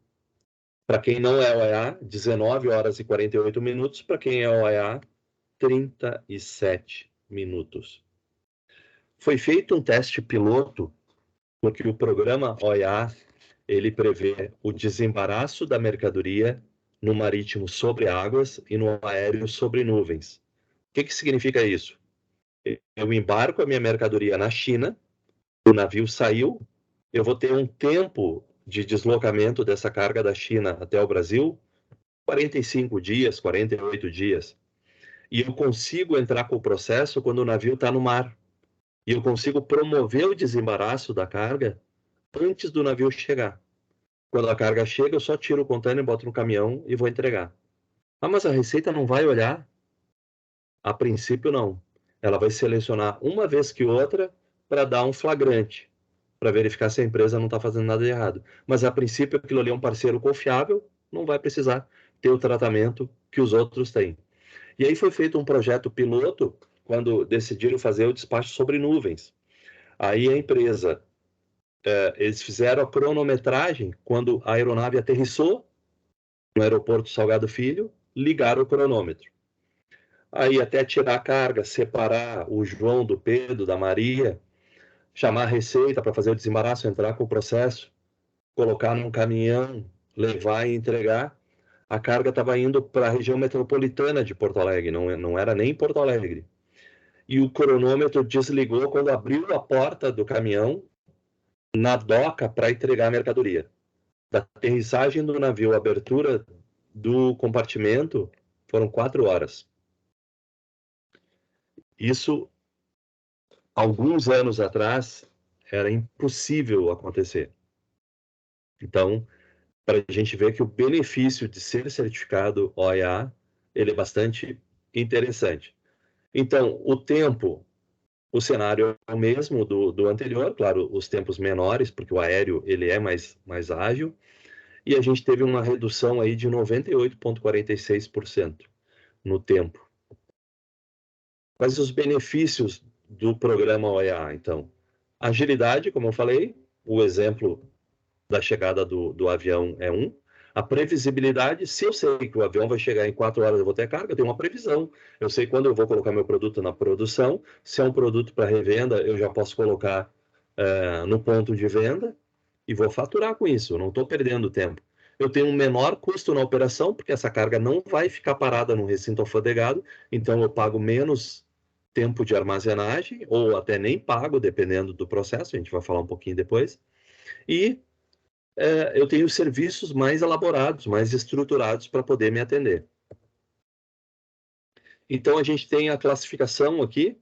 para quem não é OEA, 19 horas e 48 minutos. Para quem é OEA, 37 minutos. Foi feito um teste piloto, porque o programa OEA, ele prevê o desembaraço da mercadoria no marítimo sobre águas e no aéreo sobre nuvens. O que significa isso? Eu embarco a minha mercadoria na China, o navio saiu, eu vou ter um tempo de deslocamento dessa carga da China até o Brasil, 45 dias, 48 dias. E eu consigo entrar com o processo quando o navio está no mar. E eu consigo promover o desembaraço da carga antes do navio chegar. Quando a carga chega, eu só tiro o container, boto no caminhão e vou entregar. Ah, mas a Receita não vai olhar? A princípio, não. Ela vai selecionar uma vez que outra para dar um flagrante, para verificar se a empresa não está fazendo nada de errado. Mas, a princípio, aquilo ali é um parceiro confiável, não vai precisar ter o tratamento que os outros têm. E aí foi feito um projeto piloto, quando decidiram fazer o despacho sobre nuvens. Aí a empresa, eles fizeram a cronometragem, quando a aeronave aterrissou no aeroporto Salgado Filho, ligaram o cronômetro. Aí até tirar a carga, separar o João do Pedro, da Maria, chamar a Receita para fazer o desembaraço, entrar com o processo, colocar num caminhão, levar e entregar. A carga estava indo para a região metropolitana de Porto Alegre, não era nem Porto Alegre. E o cronômetro desligou quando abriu a porta do caminhão na doca para entregar a mercadoria. Da aterrissagem do navio à abertura do compartimento foram 4 horas. Isso, alguns anos atrás, era impossível acontecer. Então, para a gente ver que o benefício de ser certificado OEA, ele é bastante interessante. Então, o tempo, o cenário é o mesmo do anterior, claro, os tempos menores, porque o aéreo ele é mais ágil, e a gente teve uma redução aí de 98,46% no tempo. Quais os benefícios do programa OEA, então? Agilidade, como eu falei, o exemplo da chegada do avião é um. A previsibilidade, se eu sei que o avião vai chegar em 4 horas, eu vou ter carga, eu tenho uma previsão. Eu sei quando eu vou colocar meu produto na produção. Se é um produto para revenda, eu já posso colocar no ponto de venda e vou faturar com isso. Eu não estou perdendo tempo. Eu tenho um menor custo na operação, porque essa carga não vai ficar parada no recinto alfandegado, então eu pago menos tempo de armazenagem, ou até nem pago, dependendo do processo, a gente vai falar um pouquinho depois. E eu tenho serviços mais elaborados, mais estruturados para poder me atender. Então, a gente tem a classificação aqui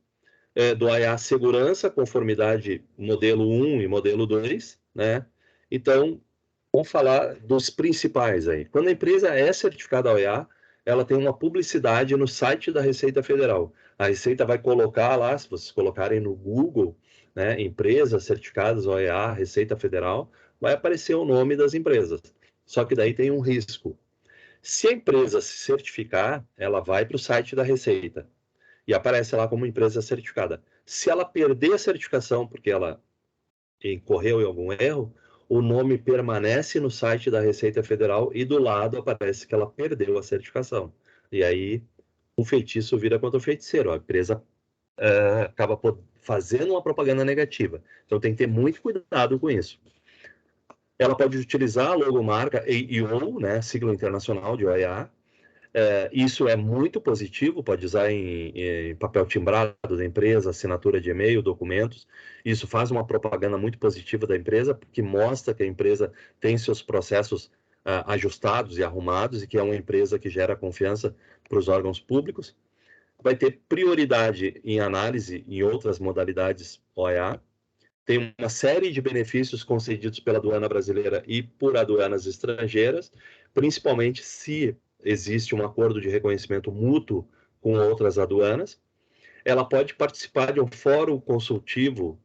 do AIA Segurança, conformidade modelo 1 e modelo 2, né? Então, vamos falar dos principais aí. Quando a empresa é certificada OEA, ela tem uma publicidade no site da Receita Federal. A Receita vai colocar lá, se vocês colocarem no Google, né, empresas certificadas OEA, Receita Federal, vai aparecer o nome das empresas. Só que daí tem um risco. Se a empresa se certificar, ela vai para o site da Receita e aparece lá como empresa certificada. Se ela perder a certificação porque ela incorreu em algum erro, o nome permanece no site da Receita Federal e do lado aparece que ela perdeu a certificação. E aí o feitiço vira contra o feiticeiro. A empresa acaba fazendo uma propaganda negativa. Então tem que ter muito cuidado com isso. Ela pode utilizar a logomarca AEO, né, sigla internacional de OEA. Isso é muito positivo, pode usar em papel timbrado da empresa, assinatura de e-mail, documentos. Isso faz uma propaganda muito positiva da empresa, porque mostra que a empresa tem seus processos ajustados e arrumados e que é uma empresa que gera confiança para os órgãos públicos. Vai ter prioridade em análise em outras modalidades OEA. Tem uma série de benefícios concedidos pela aduana brasileira e por aduanas estrangeiras, principalmente se existe um acordo de reconhecimento mútuo com outras aduanas. Ela pode participar de um fórum consultivo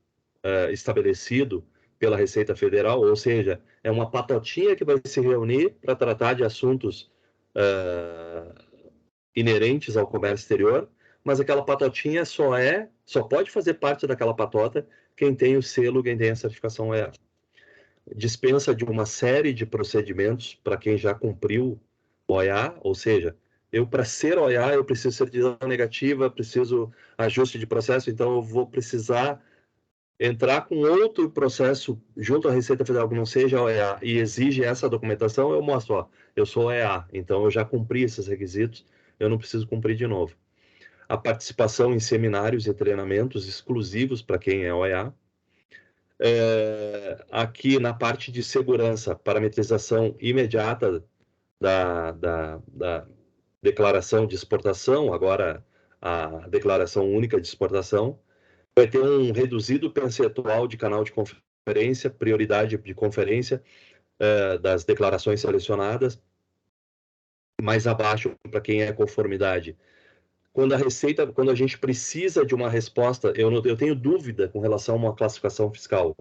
estabelecido pela Receita Federal, ou seja, é uma patotinha que vai se reunir para tratar de assuntos inerentes ao comércio exterior, mas aquela patotinha só pode fazer parte daquela patota quem tem o selo, quem tem a certificação OEA. Dispensa de uma série de procedimentos para quem já cumpriu OEA, ou seja, para ser OEA, eu preciso certidão negativa, preciso ajuste de processo, então eu vou precisar entrar com outro processo junto à Receita Federal que não seja OEA e exige essa documentação, eu mostro, ó, eu sou OEA, então eu já cumpri esses requisitos, eu não preciso cumprir de novo. A participação em seminários e treinamentos exclusivos para quem é OEA. Aqui na parte de segurança, parametrização imediata da declaração de exportação, agora a declaração única de exportação, vai ter um reduzido percentual de canal de conferência, prioridade de conferência das declarações selecionadas, mais abaixo para quem é conformidade. Quando a gente precisa de uma resposta, eu tenho dúvida com relação a uma classificação fiscal,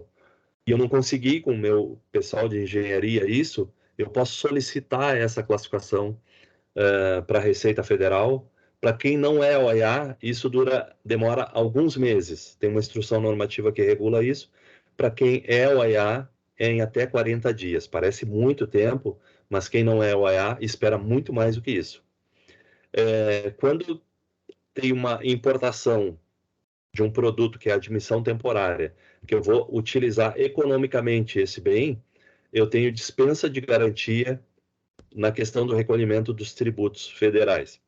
e eu não consegui com o meu pessoal de engenharia isso, eu posso solicitar essa classificação para a Receita Federal. Para quem não é OEA, isso demora alguns meses. Tem uma instrução normativa que regula isso. Para quem é OEA, é em até 40 dias. Parece muito tempo, mas quem não é OEA espera muito mais do que isso. Quando tem uma importação de um produto que é admissão temporária, que eu vou utilizar economicamente esse bem, eu tenho dispensa de garantia na questão do recolhimento dos tributos federais.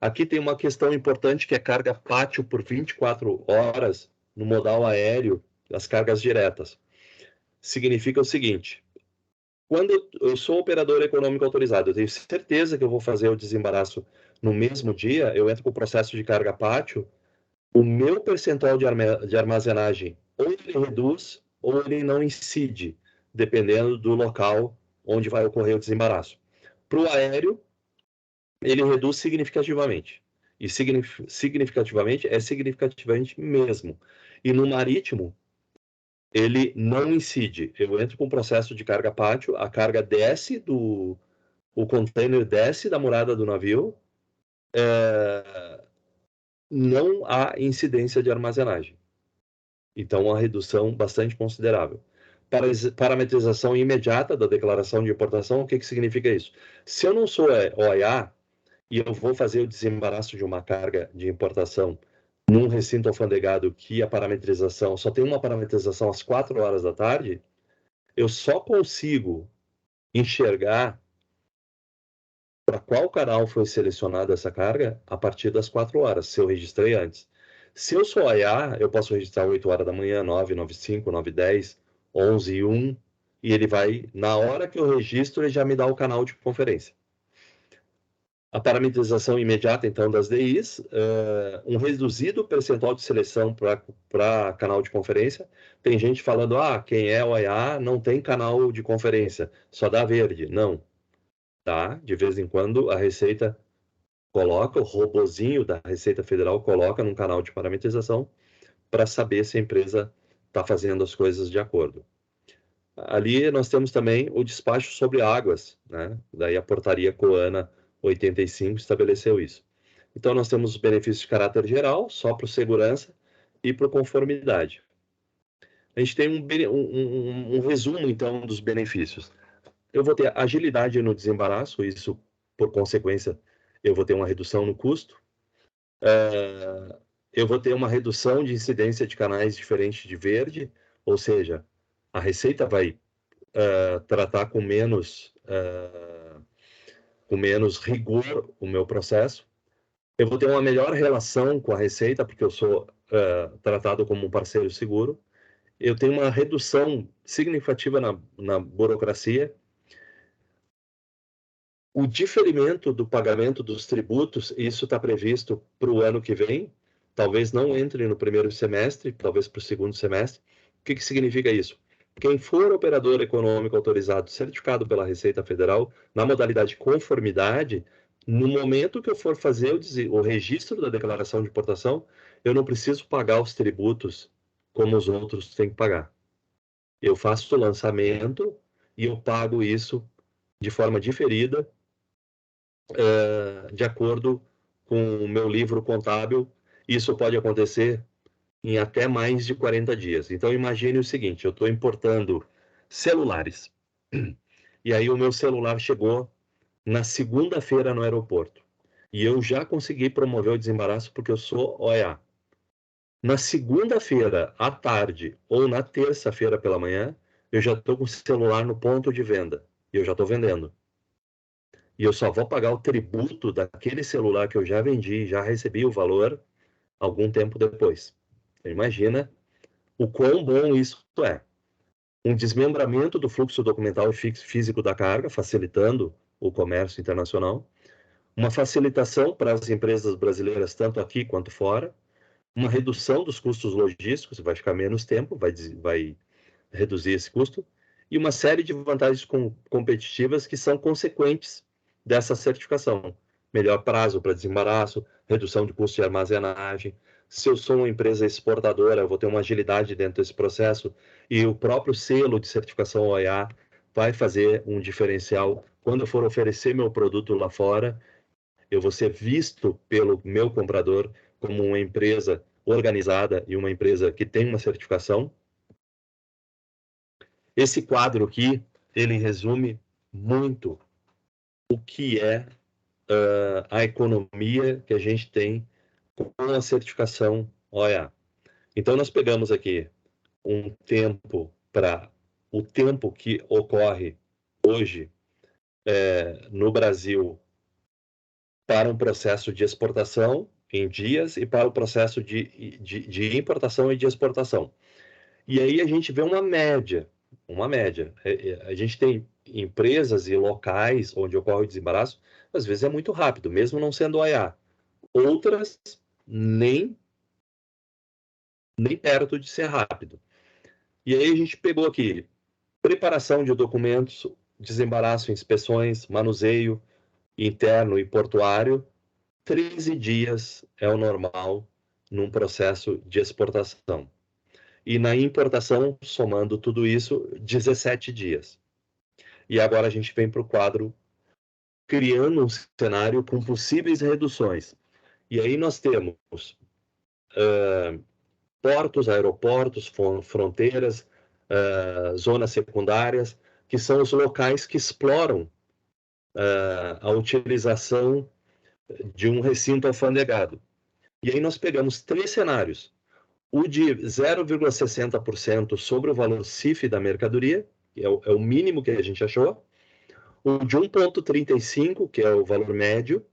Aqui tem uma questão importante que é carga pátio por 24 horas no modal aéreo, as cargas diretas. Significa o seguinte: quando eu sou operador econômico autorizado, eu tenho certeza que eu vou fazer o desembaraço no mesmo dia, eu entro com o processo de carga pátio, o meu percentual de armazenagem ou ele reduz ou ele não incide, dependendo do local onde vai ocorrer o desembaraço. Para o aéreo, ele reduz significativamente. E significativamente é significativamente mesmo. E no marítimo, ele não incide. Eu entro com o processo de carga pátio, a carga desce o container desce da morada do navio, não há incidência de armazenagem. Então, uma redução bastante considerável. Parametrização imediata da declaração de importação, o que significa isso? Se eu não sou OEA, e eu vou fazer o desembaraço de uma carga de importação num recinto alfandegado que a parametrização só tem uma parametrização às 4 horas da tarde, eu só consigo enxergar para qual canal foi selecionada essa carga a partir das 4 horas, se eu registrei antes. Se eu sou OEA, eu posso registrar 8 horas da manhã, 9, 9, 5, 9, 10, 11 e 1, e ele vai, na hora que eu registro, ele já me dá o canal de conferência. A parametrização imediata, então, das DIs, um reduzido percentual de seleção para canal de conferência. Tem gente falando, quem é OEA não tem canal de conferência, só dá verde. Não, tá? De vez em quando a Receita coloca, o robozinho da Receita Federal coloca num canal de parametrização para saber se a empresa está fazendo as coisas de acordo. Ali nós temos também o despacho sobre águas, né? Daí a portaria COANA 85 estabeleceu isso. Então, nós temos os benefícios de caráter geral, só para segurança e para conformidade. A gente tem um resumo, então, dos benefícios. Eu vou ter agilidade no desembaraço, isso, por consequência, eu vou ter uma redução no custo. Eu vou ter uma redução de incidência de canais diferente de verde, ou seja, a Receita vai tratar com menos rigor o meu processo. Eu vou ter uma melhor relação com a Receita, porque eu sou tratado como um parceiro seguro. Eu tenho uma redução significativa na burocracia. O diferimento do pagamento dos tributos, isso está previsto para o ano que vem. Talvez não entre no primeiro semestre, talvez para o segundo semestre. O que significa isso? Quem for operador econômico autorizado, certificado pela Receita Federal, na modalidade conformidade, no momento que eu for fazer o registro da declaração de importação, eu não preciso pagar os tributos como os outros têm que pagar. Eu faço o lançamento e eu pago isso de forma diferida, de acordo com o meu livro contábil. Isso pode acontecer em até mais de 40 dias. Então, imagine o seguinte, eu estou importando celulares. E aí o meu celular chegou na segunda-feira no aeroporto. E eu já consegui promover o desembaraço porque eu sou OEA. Na segunda-feira, à tarde, ou na terça-feira pela manhã, eu já estou com o celular no ponto de venda. E eu já estou vendendo. E eu só vou pagar o tributo daquele celular que eu já vendi, já recebi o valor, algum tempo depois. Imagina o quão bom isso é. Um desmembramento do fluxo documental e físico da carga, facilitando o comércio internacional, uma facilitação para as empresas brasileiras, tanto aqui quanto fora, uma redução dos custos logísticos, vai ficar menos tempo, vai reduzir esse custo, e uma série de vantagens competitivas que são consequentes dessa certificação. Melhor prazo para desembaraço, redução de custo de armazenagem. Se eu sou uma empresa exportadora, eu vou ter uma agilidade dentro desse processo, e o próprio selo de certificação OEA vai fazer um diferencial. Quando eu for oferecer meu produto lá fora, eu vou ser visto pelo meu comprador como uma empresa organizada e uma empresa que tem uma certificação. Esse quadro aqui, ele resume muito o que é a economia que a gente tem com a certificação OEA. Então, nós pegamos aqui um tempo para o tempo que ocorre hoje no Brasil para um processo de exportação em dias e para o processo de importação e de exportação. E aí a gente vê uma média. A gente tem empresas e locais onde ocorre o desembaraço, às vezes é muito rápido, mesmo não sendo OEA. Outras, nem perto de ser rápido. E aí a gente pegou aqui preparação de documentos, desembaraço, inspeções, manuseio interno e portuário. 13 dias é o normal num processo de exportação. E na importação, somando tudo isso, 17 dias. E agora a gente vem para o quadro criando um cenário com possíveis reduções. E aí nós temos portos, aeroportos, fronteiras, zonas secundárias, que são os locais que exploram a utilização de um recinto alfandegado. E aí nós pegamos 3 cenários. O de 0,60% sobre o valor CIF da mercadoria, que é o mínimo que a gente achou. O de 1,35, que é o valor médio.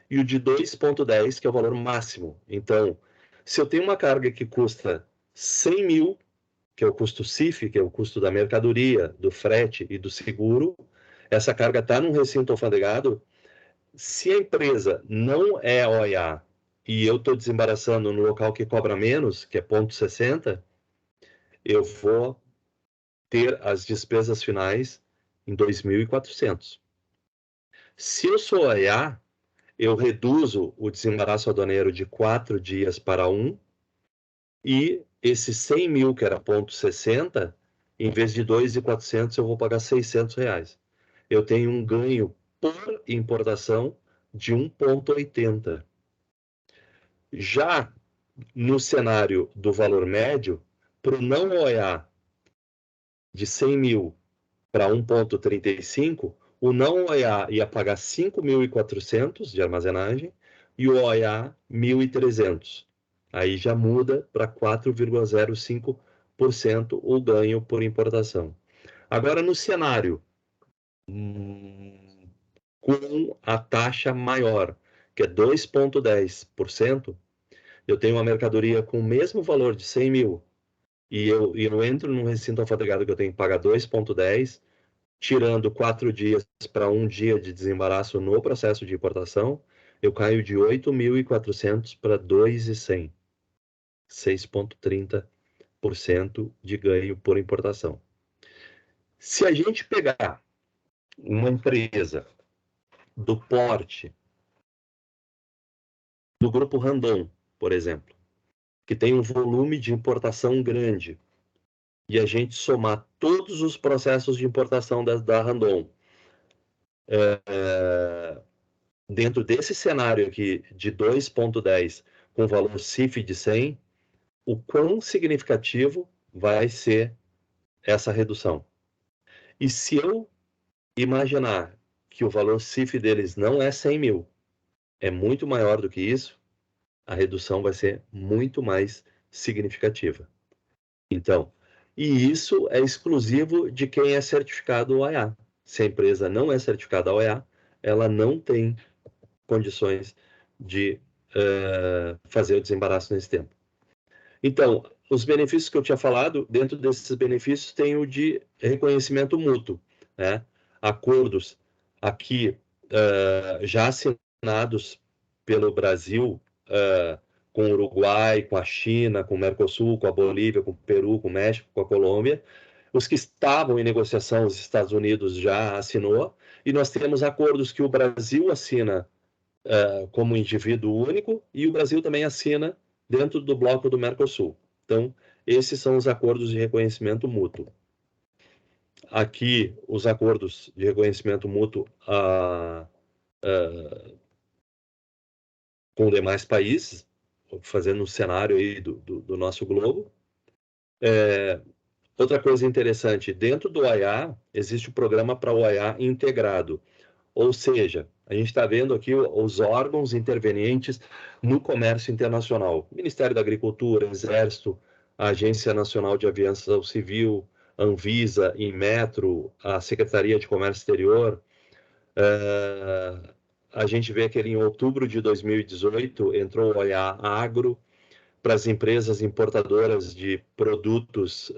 E o de 2,10, que é o valor máximo. Então, se eu tenho uma carga que custa 100 mil, que é o custo CIF, que é o custo da mercadoria, do frete e do seguro, essa carga está num recinto alfandegado. Se a empresa não é OEA e eu estou desembaraçando no local que cobra menos, que é 0,60, eu vou ter as despesas finais em 2.400. Se eu sou OEA, eu reduzo o desembaraço aduaneiro de 4 dias para 1, e esse 100 mil, que era 0,60, em vez de 2.400, eu vou pagar R$600. Eu tenho um ganho por importação de 1,80. Já no cenário do valor médio, para o não OEA de 100 mil para 1,35, o não OEA ia pagar 5.400 de armazenagem e o OEA 1.300. Aí já muda para 4,05% o ganho por importação. Agora, no cenário com a taxa maior, que é 2,10%, eu tenho uma mercadoria com o mesmo valor de 100 mil e eu entro num recinto alfandegado que eu tenho que pagar 2,10, tirando 4 dias para 1 dia de desembaraço no processo de importação, eu caio de 8.400 para 2.100. 6,30% de ganho por importação. Se a gente pegar uma empresa do porte do grupo Randon, por exemplo, que tem um volume de importação grande, e a gente somar todos os processos de importação da Randon, dentro desse cenário aqui de 2,10 com valor CIF de 100, o quão significativo vai ser essa redução. E se eu imaginar que o valor CIF deles não é 100 mil, é muito maior do que isso, a redução vai ser muito mais significativa. Então, e isso é exclusivo de quem é certificado OEA. Se a empresa não é certificada OEA, ela não tem condições de fazer o desembaraço nesse tempo. Então, os benefícios que eu tinha falado, dentro desses benefícios tem o de reconhecimento mútuo, né? Acordos aqui já assinados pelo Brasil, com o Uruguai, com a China, com o Mercosul, com a Bolívia, com o Peru, com o México, com a Colômbia. Os que estavam em negociação, os Estados Unidos já assinou, e nós temos acordos que o Brasil assina como indivíduo único, e o Brasil também assina dentro do bloco do Mercosul. Então, esses são os acordos de reconhecimento mútuo. Aqui, os acordos de reconhecimento mútuo com demais países, fazendo um cenário aí do nosso globo. Outra coisa interessante, dentro do OIA, existe o programa para o OIA integrado. Ou seja, a gente está vendo aqui os órgãos intervenientes no comércio internacional. Ministério da Agricultura, Exército, a Agência Nacional de Aviação Civil, Anvisa, Inmetro, a Secretaria de Comércio Exterior. A gente vê que em outubro de 2018 entrou o OIA Agro para as empresas importadoras de produtos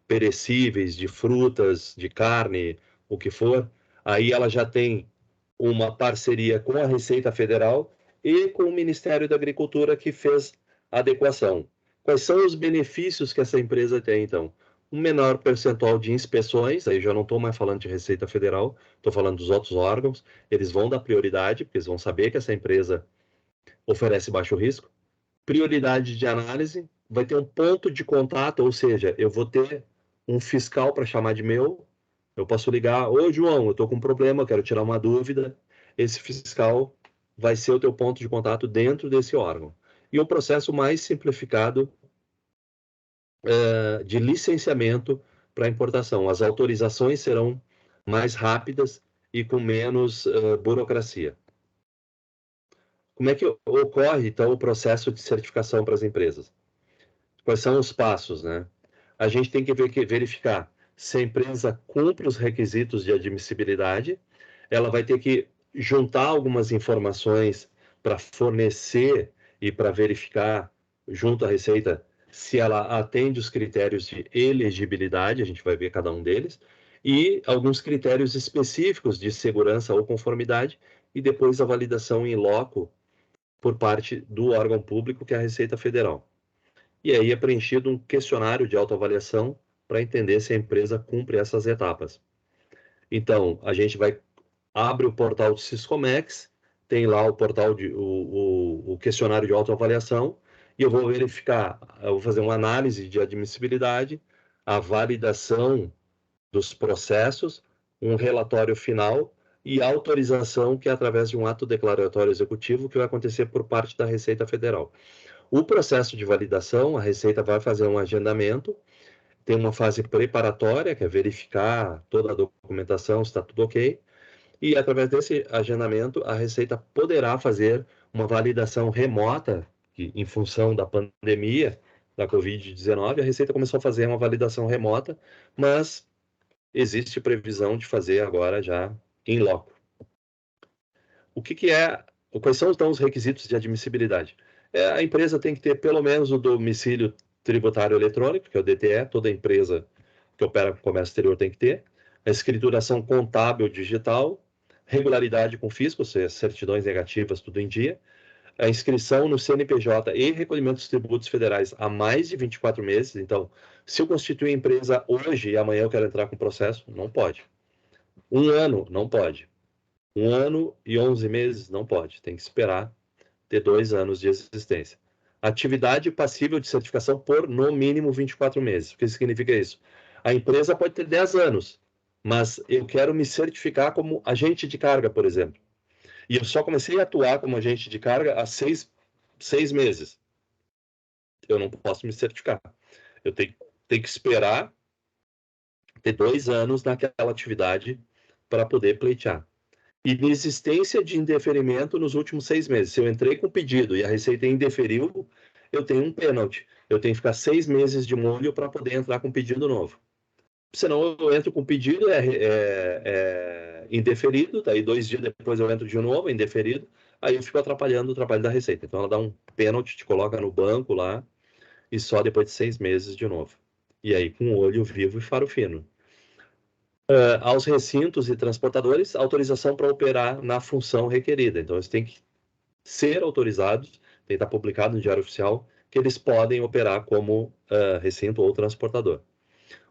perecíveis, de frutas, de carne, o que for. Aí ela já tem uma parceria com a Receita Federal e com o Ministério da Agricultura, que fez a adequação. Quais são os benefícios que essa empresa tem, então? Um menor percentual de inspeções, aí já não estou mais falando de Receita Federal, estou falando dos outros órgãos, eles vão dar prioridade, porque eles vão saber que essa empresa oferece baixo risco. Prioridade de análise, vai ter um ponto de contato, ou seja, eu vou ter um fiscal para chamar de meu, eu posso ligar, ô João, eu estou com um problema, eu quero tirar uma dúvida, esse fiscal vai ser o teu ponto de contato dentro desse órgão. E um processo mais simplificado de licenciamento para importação. As autorizações serão mais rápidas e com menos burocracia. Como é que ocorre, então, o processo de certificação para as empresas? Quais são os passos, né? A gente tem que verificar se a empresa cumpre os requisitos de admissibilidade, ela vai ter que juntar algumas informações para fornecer e para verificar junto à Receita se ela atende os critérios de elegibilidade, a gente vai ver cada um deles, e alguns critérios específicos de segurança ou conformidade, e depois a validação em loco por parte do órgão público, que é a Receita Federal. E aí é preenchido um questionário de autoavaliação para entender se a empresa cumpre essas etapas. Então, a gente abre o portal do Siscomex, tem lá o portal o questionário de autoavaliação, e eu vou verificar, eu vou fazer uma análise de admissibilidade, a validação dos processos, um relatório final e autorização, que é através de um ato declaratório executivo, que vai acontecer por parte da Receita Federal. O processo de validação, a Receita vai fazer um agendamento, tem uma fase preparatória, que é verificar toda a documentação, se está tudo ok, e através desse agendamento, a Receita poderá fazer uma validação remota, que em função da pandemia, da Covid-19, a Receita começou a fazer uma validação remota, mas existe previsão de fazer agora já em loco. Quais são então os requisitos de admissibilidade? A empresa tem que ter pelo menos o domicílio tributário eletrônico, que é o DTE, toda empresa que opera com comércio exterior tem que ter, a escrituração contábil digital, regularidade com fisco, ou seja, certidões negativas, tudo em dia, a inscrição no CNPJ e recolhimento dos tributos federais há mais de 24 meses. Então, se eu constituir empresa hoje e amanhã eu quero entrar com processo, não pode. 1 ano, não pode. 1 ano e 11 meses, não pode. Tem que esperar ter 2 anos de existência. Atividade passível de certificação por, no mínimo, 24 meses. O que significa isso? A empresa pode ter 10 anos, mas eu quero me certificar como agente de carga, por exemplo. E eu só comecei a atuar como agente de carga há 6 meses. Eu não posso me certificar. Eu tenho que esperar ter 2 anos naquela atividade para poder pleitear. Inexistência de indeferimento nos últimos 6 meses. Se eu entrei com pedido e a Receita indeferiu, eu tenho um pênalti. Eu tenho que ficar 6 meses de molho para poder entrar com pedido novo. Senão eu entro com pedido, indeferido, daí 2 dias depois eu entro de novo, indeferido, aí eu fico atrapalhando o trabalho da Receita. Então ela dá um pênalti, te coloca no banco lá, e só depois de 6 meses de novo. E aí com olho vivo e faro fino. aos recintos e transportadores autorização para operar na função requerida. Então, eles têm que ser autorizados, tem que estar publicado no Diário Oficial, que eles podem operar como recinto ou transportador.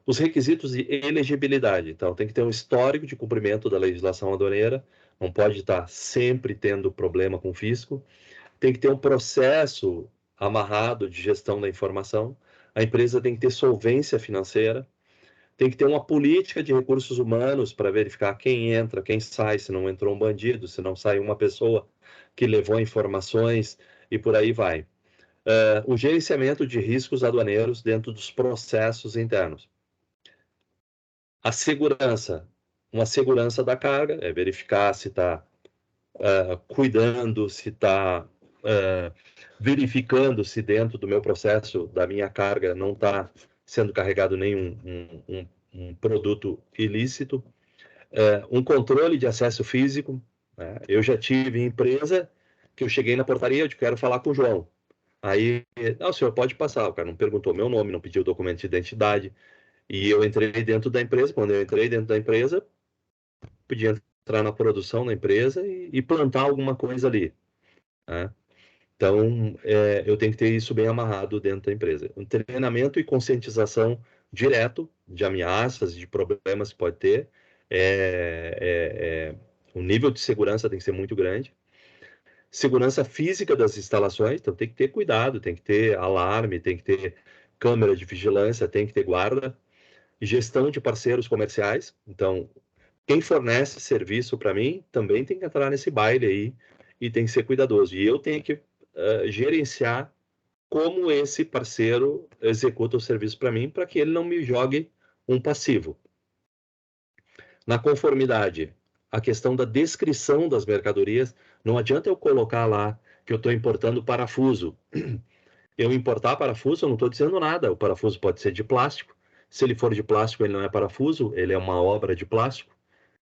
Os requisitos de elegibilidade. Então, tem que ter um histórico de cumprimento da legislação aduaneira, não pode estar sempre tendo problema com o fisco. Tem que ter um processo amarrado de gestão da informação. A empresa tem que ter solvência financeira. Tem que ter uma política de recursos humanos para verificar quem entra, quem sai, se não entrou um bandido, se não sai uma pessoa que levou informações e por aí vai. O gerenciamento de riscos aduaneiros dentro dos processos internos. A segurança, uma segurança da carga, é verificar se está cuidando, se está verificando se dentro do meu processo, da minha carga, não está sendo carregado nenhum um produto ilícito. Um controle de acesso físico. Né? Eu já tive empresa que eu cheguei na portaria, eu quero falar com o João. Aí, o senhor pode passar. O cara não perguntou meu nome, não pediu documento de identidade. E eu entrei dentro da empresa. Quando eu entrei dentro da empresa, podia entrar na produção da empresa e plantar alguma coisa ali. Né? Então, eu tenho que ter isso bem amarrado dentro da empresa. Um treinamento e conscientização direto de ameaças, de problemas que pode ter. O nível de segurança tem que ser muito grande. Segurança física das instalações, então tem que ter cuidado, tem que ter alarme, tem que ter câmera de vigilância, tem que ter guarda. Gestão de parceiros comerciais, então quem fornece serviço para mim também tem que entrar nesse baile aí e tem que ser cuidadoso. E eu tenho que gerenciar como esse parceiro executa o serviço para mim, para que ele não me jogue um passivo. Na conformidade, a questão da descrição das mercadorias, não adianta eu colocar lá que eu estou importando parafuso. Eu importar parafuso, eu não estou dizendo nada. O parafuso pode ser de plástico. Se ele for de plástico, ele não é parafuso, ele é uma obra de plástico.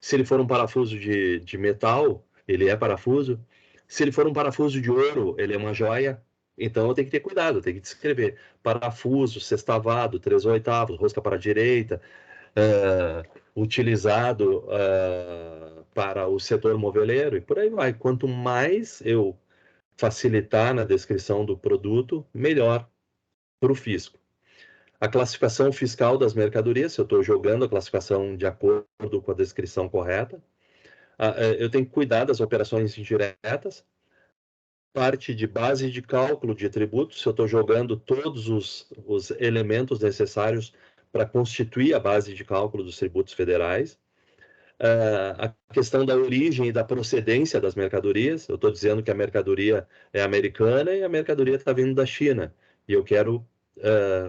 Se ele for um parafuso de metal, ele é parafuso. Se ele for um parafuso de ouro, ele é uma joia. Então eu tenho que ter cuidado, eu tenho que descrever. Parafuso, sextavado, 3/8, rosca para a direita, utilizado para o setor moveleiro e por aí vai. Quanto mais eu facilitar na descrição do produto, melhor para o fisco. A classificação fiscal das mercadorias, se eu estou jogando a classificação de acordo com a descrição correta. Eu tenho que cuidar das operações indiretas, parte de base de cálculo de tributos, se eu estou jogando todos os elementos necessários para constituir a base de cálculo dos tributos federais. A questão da origem e da procedência das mercadorias, eu estou dizendo que a mercadoria é americana e a mercadoria está vindo da China, e eu quero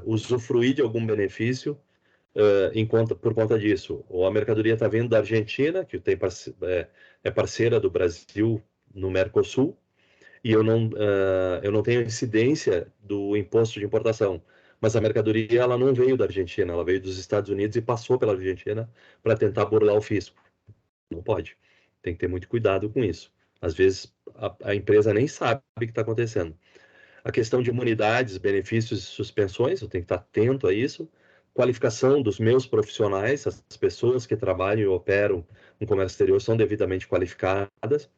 usufruir de algum benefício por conta disso. Ou a mercadoria está vindo da Argentina, que é parceira do Brasil no Mercosul, e eu não tenho incidência do imposto de importação. Mas a mercadoria ela não veio da Argentina, ela veio dos Estados Unidos e passou pela Argentina para tentar burlar o fisco. Não pode. Tem que ter muito cuidado com isso. Às vezes a empresa nem sabe o que está acontecendo. A questão de imunidades, benefícios e suspensões, eu tenho que estar atento a isso. Qualificação dos meus profissionais, as pessoas que trabalham e operam no comércio exterior são devidamente qualificadas.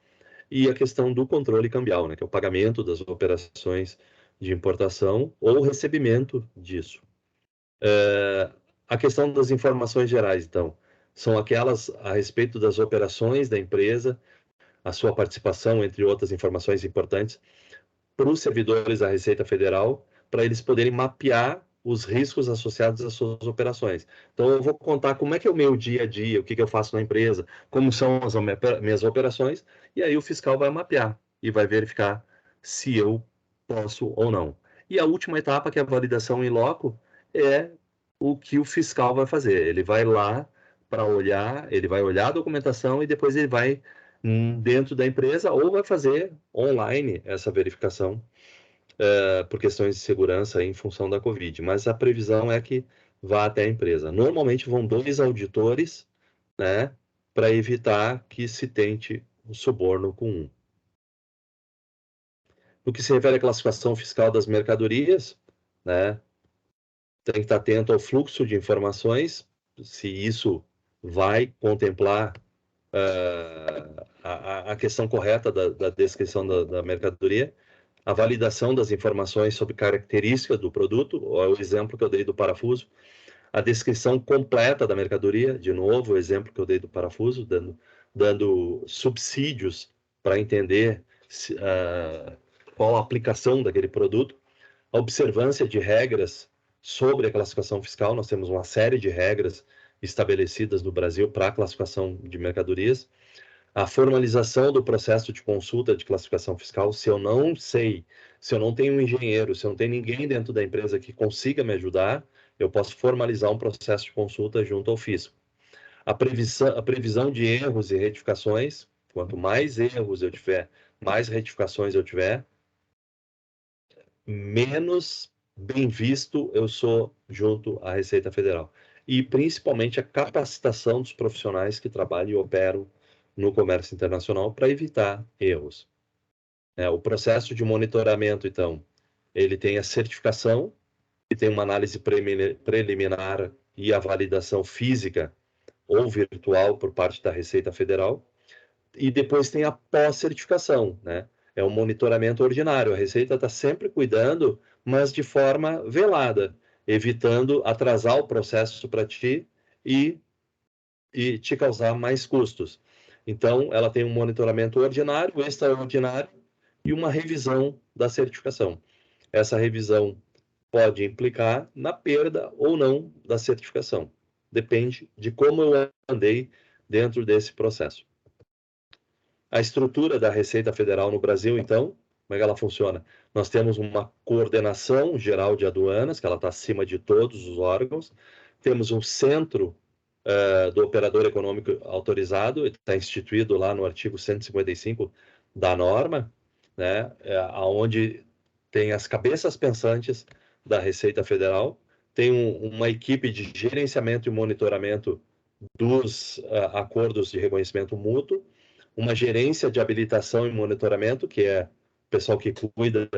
E a questão do controle cambial, né, que é o pagamento das operações de importação ou o recebimento disso. A questão das informações gerais, então, são aquelas a respeito das operações da empresa, a sua participação, entre outras informações importantes, para os servidores da Receita Federal, para eles poderem mapear os riscos associados às suas operações. Então, eu vou contar como é que é o meu dia a dia, o que eu faço na empresa, como são as minhas operações, e aí o fiscal vai mapear e vai verificar se eu posso ou não. E a última etapa, que é a validação in loco, é o que o fiscal vai fazer. Ele vai lá para olhar, ele vai olhar a documentação e depois ele vai dentro da empresa ou vai fazer online essa verificação por questões de segurança em função da Covid. Mas a previsão é que vá até a empresa. Normalmente vão 2 auditores, né, para evitar que se tente um suborno com um. No que se refere à classificação fiscal das mercadorias, né, tem que estar atento ao fluxo de informações, se isso vai contemplar a questão correta da descrição da mercadoria, a validação das informações sobre características do produto, o exemplo que eu dei do parafuso, a descrição completa da mercadoria, de novo, o exemplo que eu dei do parafuso, dando subsídios para entender qual a aplicação daquele produto, a observância de regras sobre a classificação fiscal. Nós temos uma série de regras estabelecidas no Brasil para a classificação de mercadorias, a formalização do processo de consulta de classificação fiscal. Se eu não sei, se eu não tenho um engenheiro, se eu não tenho ninguém dentro da empresa que consiga me ajudar, eu posso formalizar um processo de consulta junto ao fisco. A previsão de erros e retificações, quanto mais erros eu tiver, mais retificações eu tiver, menos bem visto eu sou junto à Receita Federal. E principalmente a capacitação dos profissionais que trabalham e operam no comércio internacional para evitar erros. O processo de monitoramento, então, ele tem a certificação, que tem uma análise preliminar e a validação física ou virtual por parte da Receita Federal, e depois tem a pós-certificação, né? É um monitoramento ordinário. A Receita está sempre cuidando, mas de forma velada, evitando atrasar o processo para ti e te causar mais custos. Então, ela tem um monitoramento ordinário, extraordinário e uma revisão da certificação. Essa revisão pode implicar na perda ou não da certificação. Depende de como eu andei dentro desse processo. A estrutura da Receita Federal no Brasil, então, como é que ela funciona? Nós temos uma coordenação geral de aduanas, que ela está acima de todos os órgãos. Temos um centro do operador econômico autorizado, está instituído lá no artigo 155 da norma, né, onde tem as cabeças pensantes da Receita Federal, tem uma equipe de gerenciamento e monitoramento dos acordos de reconhecimento mútuo, uma gerência de habilitação e monitoramento, que é o pessoal que cuida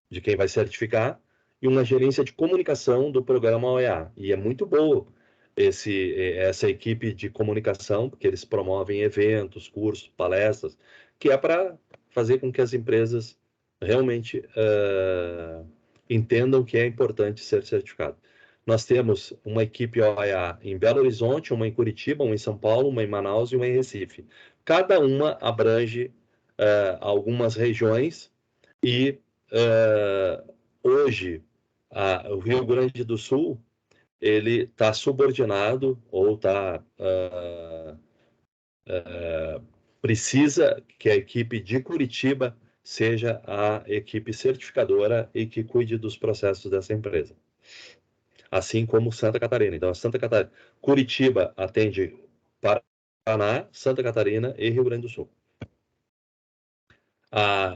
de quem vai certificar, e uma gerência de comunicação do programa OEA. E é muito boa essa equipe de comunicação, porque eles promovem eventos, cursos, palestras, que é para fazer com que as empresas realmente entendam que é importante ser certificado. Nós temos uma equipe OEA em Belo Horizonte, uma em Curitiba, uma em São Paulo, uma em Manaus e uma em Recife. Cada uma abrange algumas regiões e hoje o Rio Grande do Sul ele está subordinado ou precisa que a equipe de Curitiba seja a equipe certificadora e que cuide dos processos dessa empresa. Assim como Santa Catarina. Então, Curitiba atende Paraná, Santa Catarina e Rio Grande do Sul.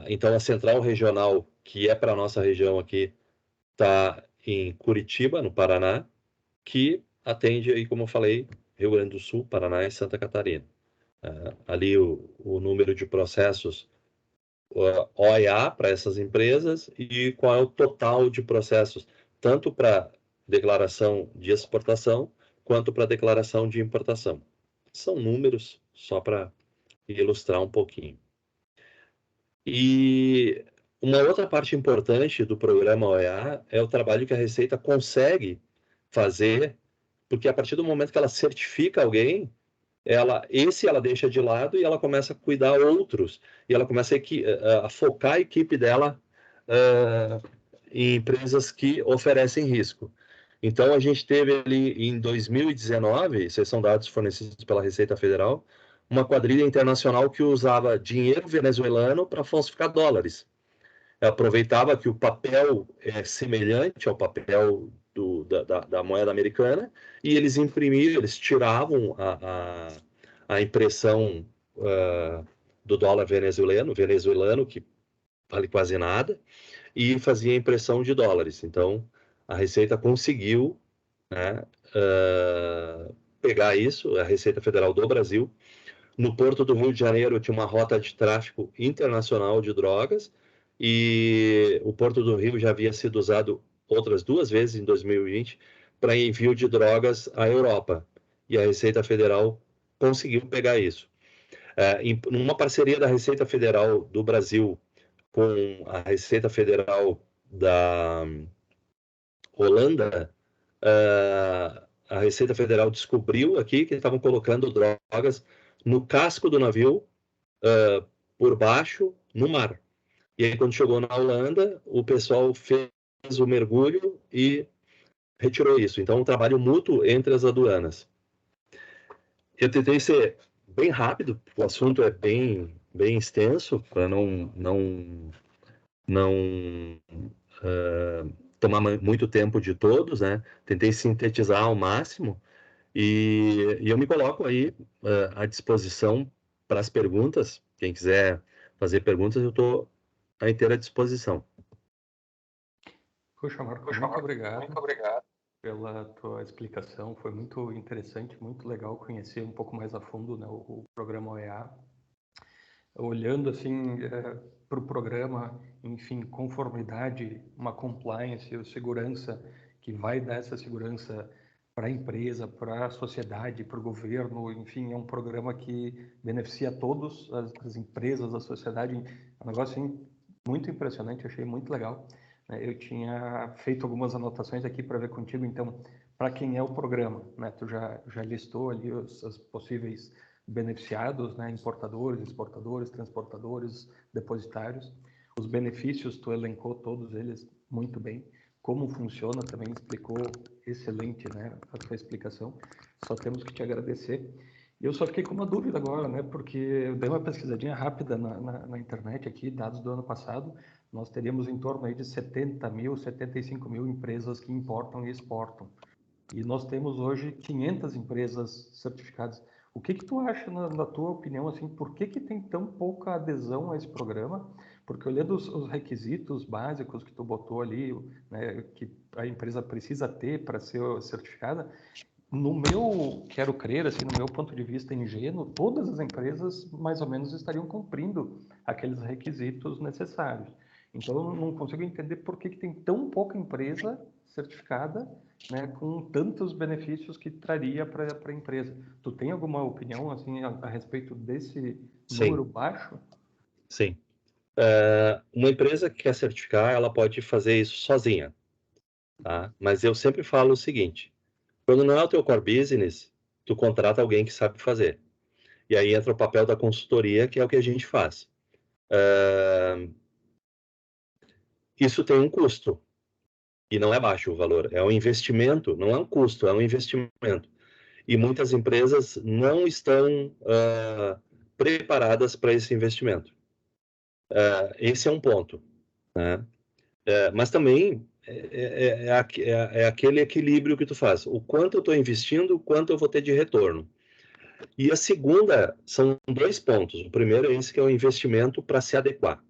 Então, a central regional, que é para a nossa região aqui, está em Curitiba, no Paraná, que atende, aí, como eu falei, Rio Grande do Sul, Paraná e Santa Catarina. Ali o número de processos OEA para essas empresas e qual é o total de processos, tanto para declaração de exportação quanto para declaração de importação. São números só para ilustrar um pouquinho. E uma outra parte importante do programa OEA é o trabalho que a Receita consegue fazer, porque a partir do momento que ela certifica alguém, ela deixa de lado e ela começa a cuidar outros, e ela começa a focar a equipe dela em empresas que oferecem risco. Então, a gente teve ali em 2019, esses são dados fornecidos pela Receita Federal, uma quadrilha internacional que usava dinheiro venezuelano para falsificar dólares. Ela aproveitava que o papel é semelhante ao papel da moeda americana e eles imprimiam, eles tiravam a impressão do dólar venezuelano, que vale quase nada, e fazia a impressão de dólares. Então, a Receita conseguiu, né, pegar isso, a Receita Federal do Brasil. No Porto do Rio de Janeiro tinha uma rota de tráfico internacional de drogas e o Porto do Rio já havia sido usado outras 2 vezes em 2020 para envio de drogas à Europa. e a Receita Federal conseguiu pegar isso. Numa parceria da Receita Federal do Brasil com a Receita Federal da Holanda, a Receita Federal descobriu aqui que estavam colocando drogas no casco do navio, por baixo, no mar. E aí, quando chegou na Holanda, o pessoal fez o mergulho e retirou isso. Então, um trabalho mútuo entre as aduanas. Eu tentei ser bem rápido, o assunto é bem extenso, para não tomar muito tempo de todos, né? Tentei sintetizar ao máximo e eu me coloco aí à disposição para as perguntas. Quem quiser fazer perguntas, eu estou à inteira disposição. Puxa, Marco, muito obrigado pela tua explicação. Foi muito interessante, muito legal conhecer um pouco mais a fundo, né, o programa OEA. Olhando assim para o programa, enfim, conformidade, uma compliance, segurança, que vai dar essa segurança para a empresa, para a sociedade, para o governo, enfim, é um programa que beneficia todos, as empresas, a sociedade. É um negócio assim, muito impressionante, achei muito legal. Eu tinha feito algumas anotações aqui para ver contigo, então, para quem é o programa, né? Tu já listou ali os possíveis beneficiados, né? Importadores, exportadores, transportadores, depositários. Os benefícios, tu elencou todos eles muito bem. Como funciona, também explicou excelente, né? A tua explicação. Só temos que te agradecer. E eu só fiquei com uma dúvida agora, né? Porque eu dei uma pesquisadinha rápida na internet aqui, dados do ano passado. Nós teríamos em torno aí de 70 mil, 75 mil empresas que importam e exportam. E nós temos hoje 500 empresas certificadas. O que tu acha, na tua opinião, assim, por que tem tão pouca adesão a esse programa? Porque olhando os requisitos básicos que tu botou ali, né, que a empresa precisa ter para ser certificada, no meu, quero crer, assim, no meu ponto de vista ingênuo, todas as empresas mais ou menos estariam cumprindo aqueles requisitos necessários. Então, eu não consigo entender por que tem tão pouca empresa certificada, né, com tantos benefícios que traria para a empresa. Tu tem alguma opinião assim a respeito desse número baixo? Sim. Uma empresa que quer certificar, ela pode fazer isso sozinha, tá? Mas eu sempre falo o seguinte: quando não é o teu core business, tu contrata alguém que sabe fazer. E aí entra o papel da consultoria, que é o que a gente faz. Isso tem um custo. E não é baixo o valor, é um investimento, não é um custo, é um investimento. E muitas empresas não estão preparadas para esse investimento. Esse é um ponto, né? Mas também é aquele equilíbrio que tu faz. O quanto eu estou investindo, o quanto eu vou ter de retorno. E a segunda, são 2 pontos. O primeiro é esse, que é o investimento para se adequar,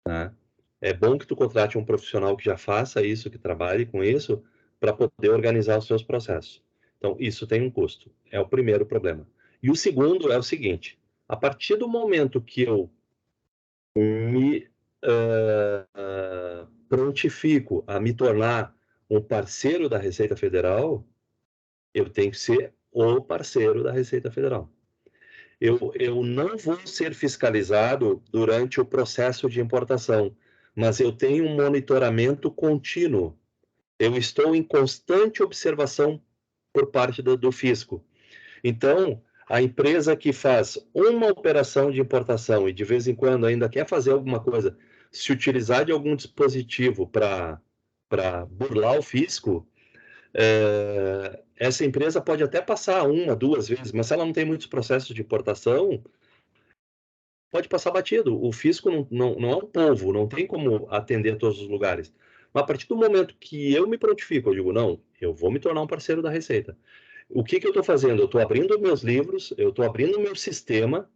né? É bom que tu contrate um profissional que já faça isso, que trabalhe com isso, para poder organizar os seus processos. Então, isso tem um custo. É o primeiro problema. E o segundo é o seguinte: a partir do momento que eu me prontifico a me tornar um parceiro da Receita Federal, eu tenho que ser o parceiro da Receita Federal. Eu não vou ser fiscalizado durante o processo de importação, mas eu tenho um monitoramento contínuo. Eu estou em constante observação por parte do fisco. Então, a empresa que faz uma operação de importação e de vez em quando ainda quer fazer alguma coisa, se utilizar de algum dispositivo para burlar o fisco, essa empresa pode até passar 1, 2 vezes, mas se ela não tem muitos processos de importação, pode passar batido. O fisco não é um povo, não tem como atender a todos os lugares. Mas a partir do momento que eu me prontifico, eu digo, não, eu vou me tornar um parceiro da Receita. O que eu estou fazendo? Eu estou abrindo meus livros, eu estou abrindo o meu sistema,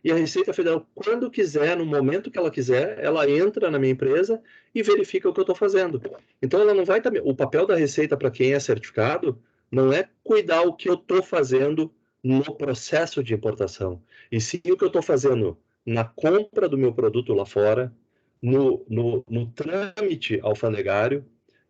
e a Receita Federal, quando quiser, no momento que ela quiser, ela entra na minha empresa e verifica o que eu estou fazendo. Então, ela não vai... O papel da Receita, para quem é certificado, não é cuidar o que eu estou fazendo no processo de importação, e sim o que eu estou fazendo na compra do meu produto lá fora, no trâmite alfandegário,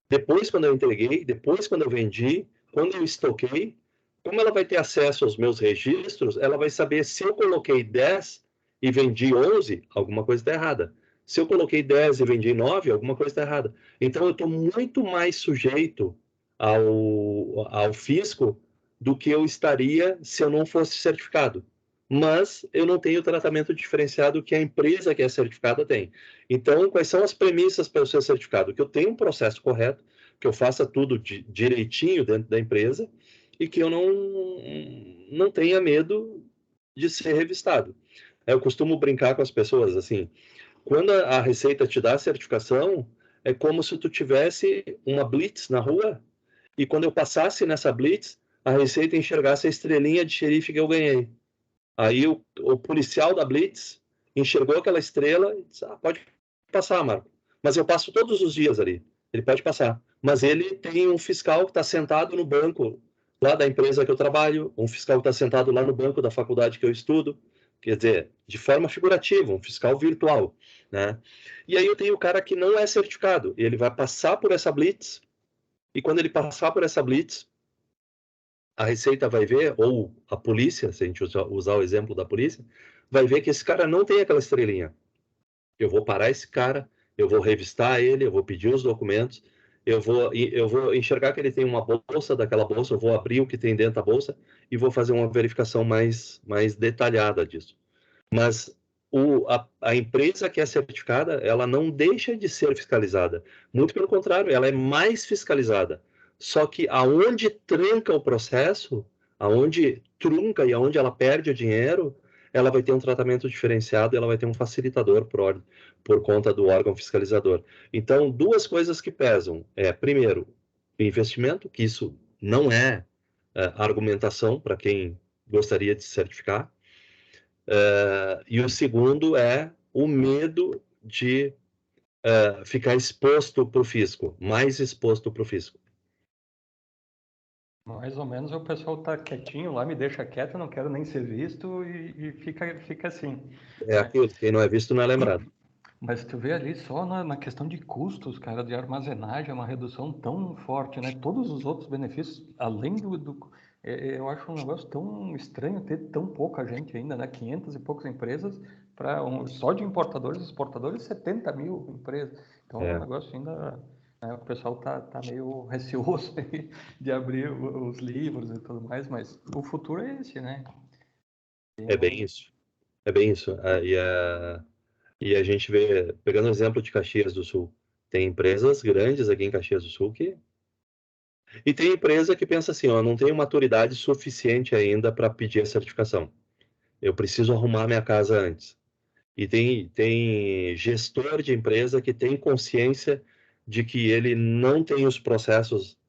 depois quando eu entreguei, depois quando eu vendi, quando eu estoquei, Como ela vai ter acesso aos meus registros, ela vai saber se eu coloquei 10 e vendi 11, alguma coisa está errada. Se eu coloquei 10 e vendi 9, alguma coisa está errada. Então, eu estou muito mais sujeito ao fisco do que eu estaria se eu não fosse certificado. Mas eu não tenho o tratamento diferenciado que a empresa que é certificada tem. Então, quais são as premissas para eu ser certificado? Que eu tenha um processo correto, que eu faça tudo direitinho dentro da empresa e que eu não tenha medo de ser revistado. Eu costumo brincar com as pessoas assim, quando a Receita te dá a certificação, é como se tu tivesse uma blitz na rua e quando eu passasse nessa blitz, a Receita enxergasse a estrelinha de xerife que eu ganhei. Aí o policial da blitz enxergou aquela estrela e disse, pode passar, Marco. Mas eu passo todos os dias ali. Ele pode passar. Mas ele tem um fiscal que está sentado no banco lá da empresa que eu trabalho, um fiscal que está sentado lá no banco da faculdade que eu estudo, quer dizer, de forma figurativa, um fiscal virtual, né? E aí eu tenho o cara que não é certificado, ele vai passar por essa blitz, e quando ele passar por essa blitz, a Receita vai ver, ou a polícia, se a gente usar o exemplo da polícia, vai ver que esse cara não tem aquela estrelinha. Eu vou parar esse cara, eu vou revistar ele, eu vou pedir os documentos, eu vou enxergar que ele tem uma bolsa, daquela bolsa, eu vou abrir o que tem dentro da bolsa e vou fazer uma verificação mais detalhada disso. Mas a empresa que é certificada, ela não deixa de ser fiscalizada. Muito pelo contrário, ela é mais fiscalizada. Só que aonde tranca o processo, aonde trunca e aonde ela perde o dinheiro, ela vai ter um tratamento diferenciado, ela vai ter um facilitador por conta do órgão fiscalizador. Então, duas coisas que pesam. Primeiro, o investimento, que isso não é argumentação para quem gostaria de se certificar. E o segundo é o medo de ficar exposto para o fisco, mais exposto para o fisco. Mais ou menos o pessoal tá quietinho lá, me deixa quieto, não quero nem ser visto e fica assim. É aquilo, quem não é visto não é lembrado. Mas tu vê ali só na questão de custos, cara, de armazenagem, é uma redução tão forte, né? Todos os outros benefícios, além eu acho um negócio tão estranho ter tão pouca gente ainda, né? 500 e poucas empresas, só de importadores e exportadores, 70 mil empresas. Então é um negócio ainda, né, o pessoal tá meio receoso de abrir os livros e tudo mais, mas o futuro é esse, né? É bem isso. É bem isso. E a gente vê, pegando o exemplo de Caxias do Sul, tem empresas grandes aqui em Caxias do Sul que... E tem empresa que pensa assim, ó, não tenho maturidade suficiente ainda para pedir a certificação. Eu preciso arrumar minha casa antes. E tem gestor de empresa que tem consciência de que ele não tem os processos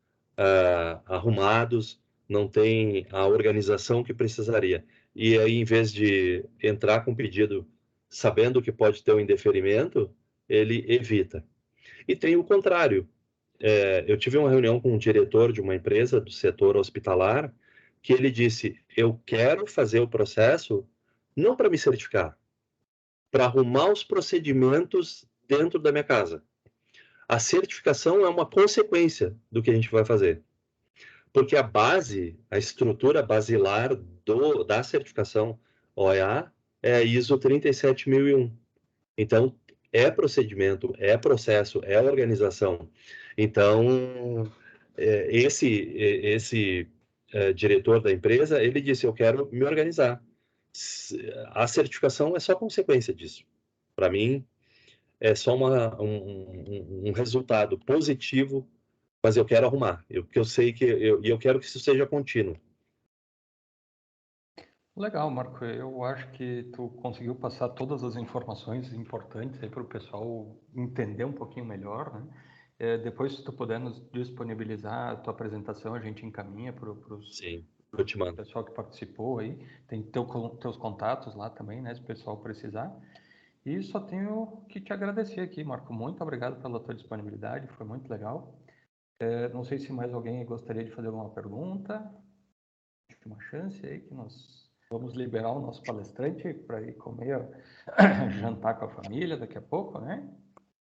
arrumados, não tem a organização que precisaria. E aí, em vez de entrar com pedido sabendo que pode ter um indeferimento, ele evita. E tem o contrário. Eu tive uma reunião com um diretor de uma empresa do setor hospitalar que ele disse: eu quero fazer o processo não para me certificar, para arrumar os procedimentos dentro da minha casa. A certificação é uma consequência do que a gente vai fazer. Porque a base, a estrutura basilar da certificação OEA é a ISO 37001. Então, é procedimento, é processo, é organização. Então, esse diretor da empresa, ele disse, eu quero me organizar. A certificação é só consequência disso. Para mim, é só um resultado positivo, mas eu quero arrumar. Porque eu sei que eu quero que isso seja contínuo. Legal, Marco. Eu acho que tu conseguiu passar todas as informações importantes aí para o pessoal entender um pouquinho melhor, né? Depois, se tu puder nos disponibilizar a tua apresentação, a gente encaminha para Sim, eu te o mando. pessoal que participou aí. Tem teus contatos lá também, né? Se o pessoal precisar. E só tenho que te agradecer aqui, Marco. Muito obrigado pela tua disponibilidade, foi muito legal. Não sei se mais alguém gostaria de fazer alguma pergunta. Uma chance aí que nós vamos liberar o nosso palestrante para ir comer, jantar com a família daqui a pouco, né?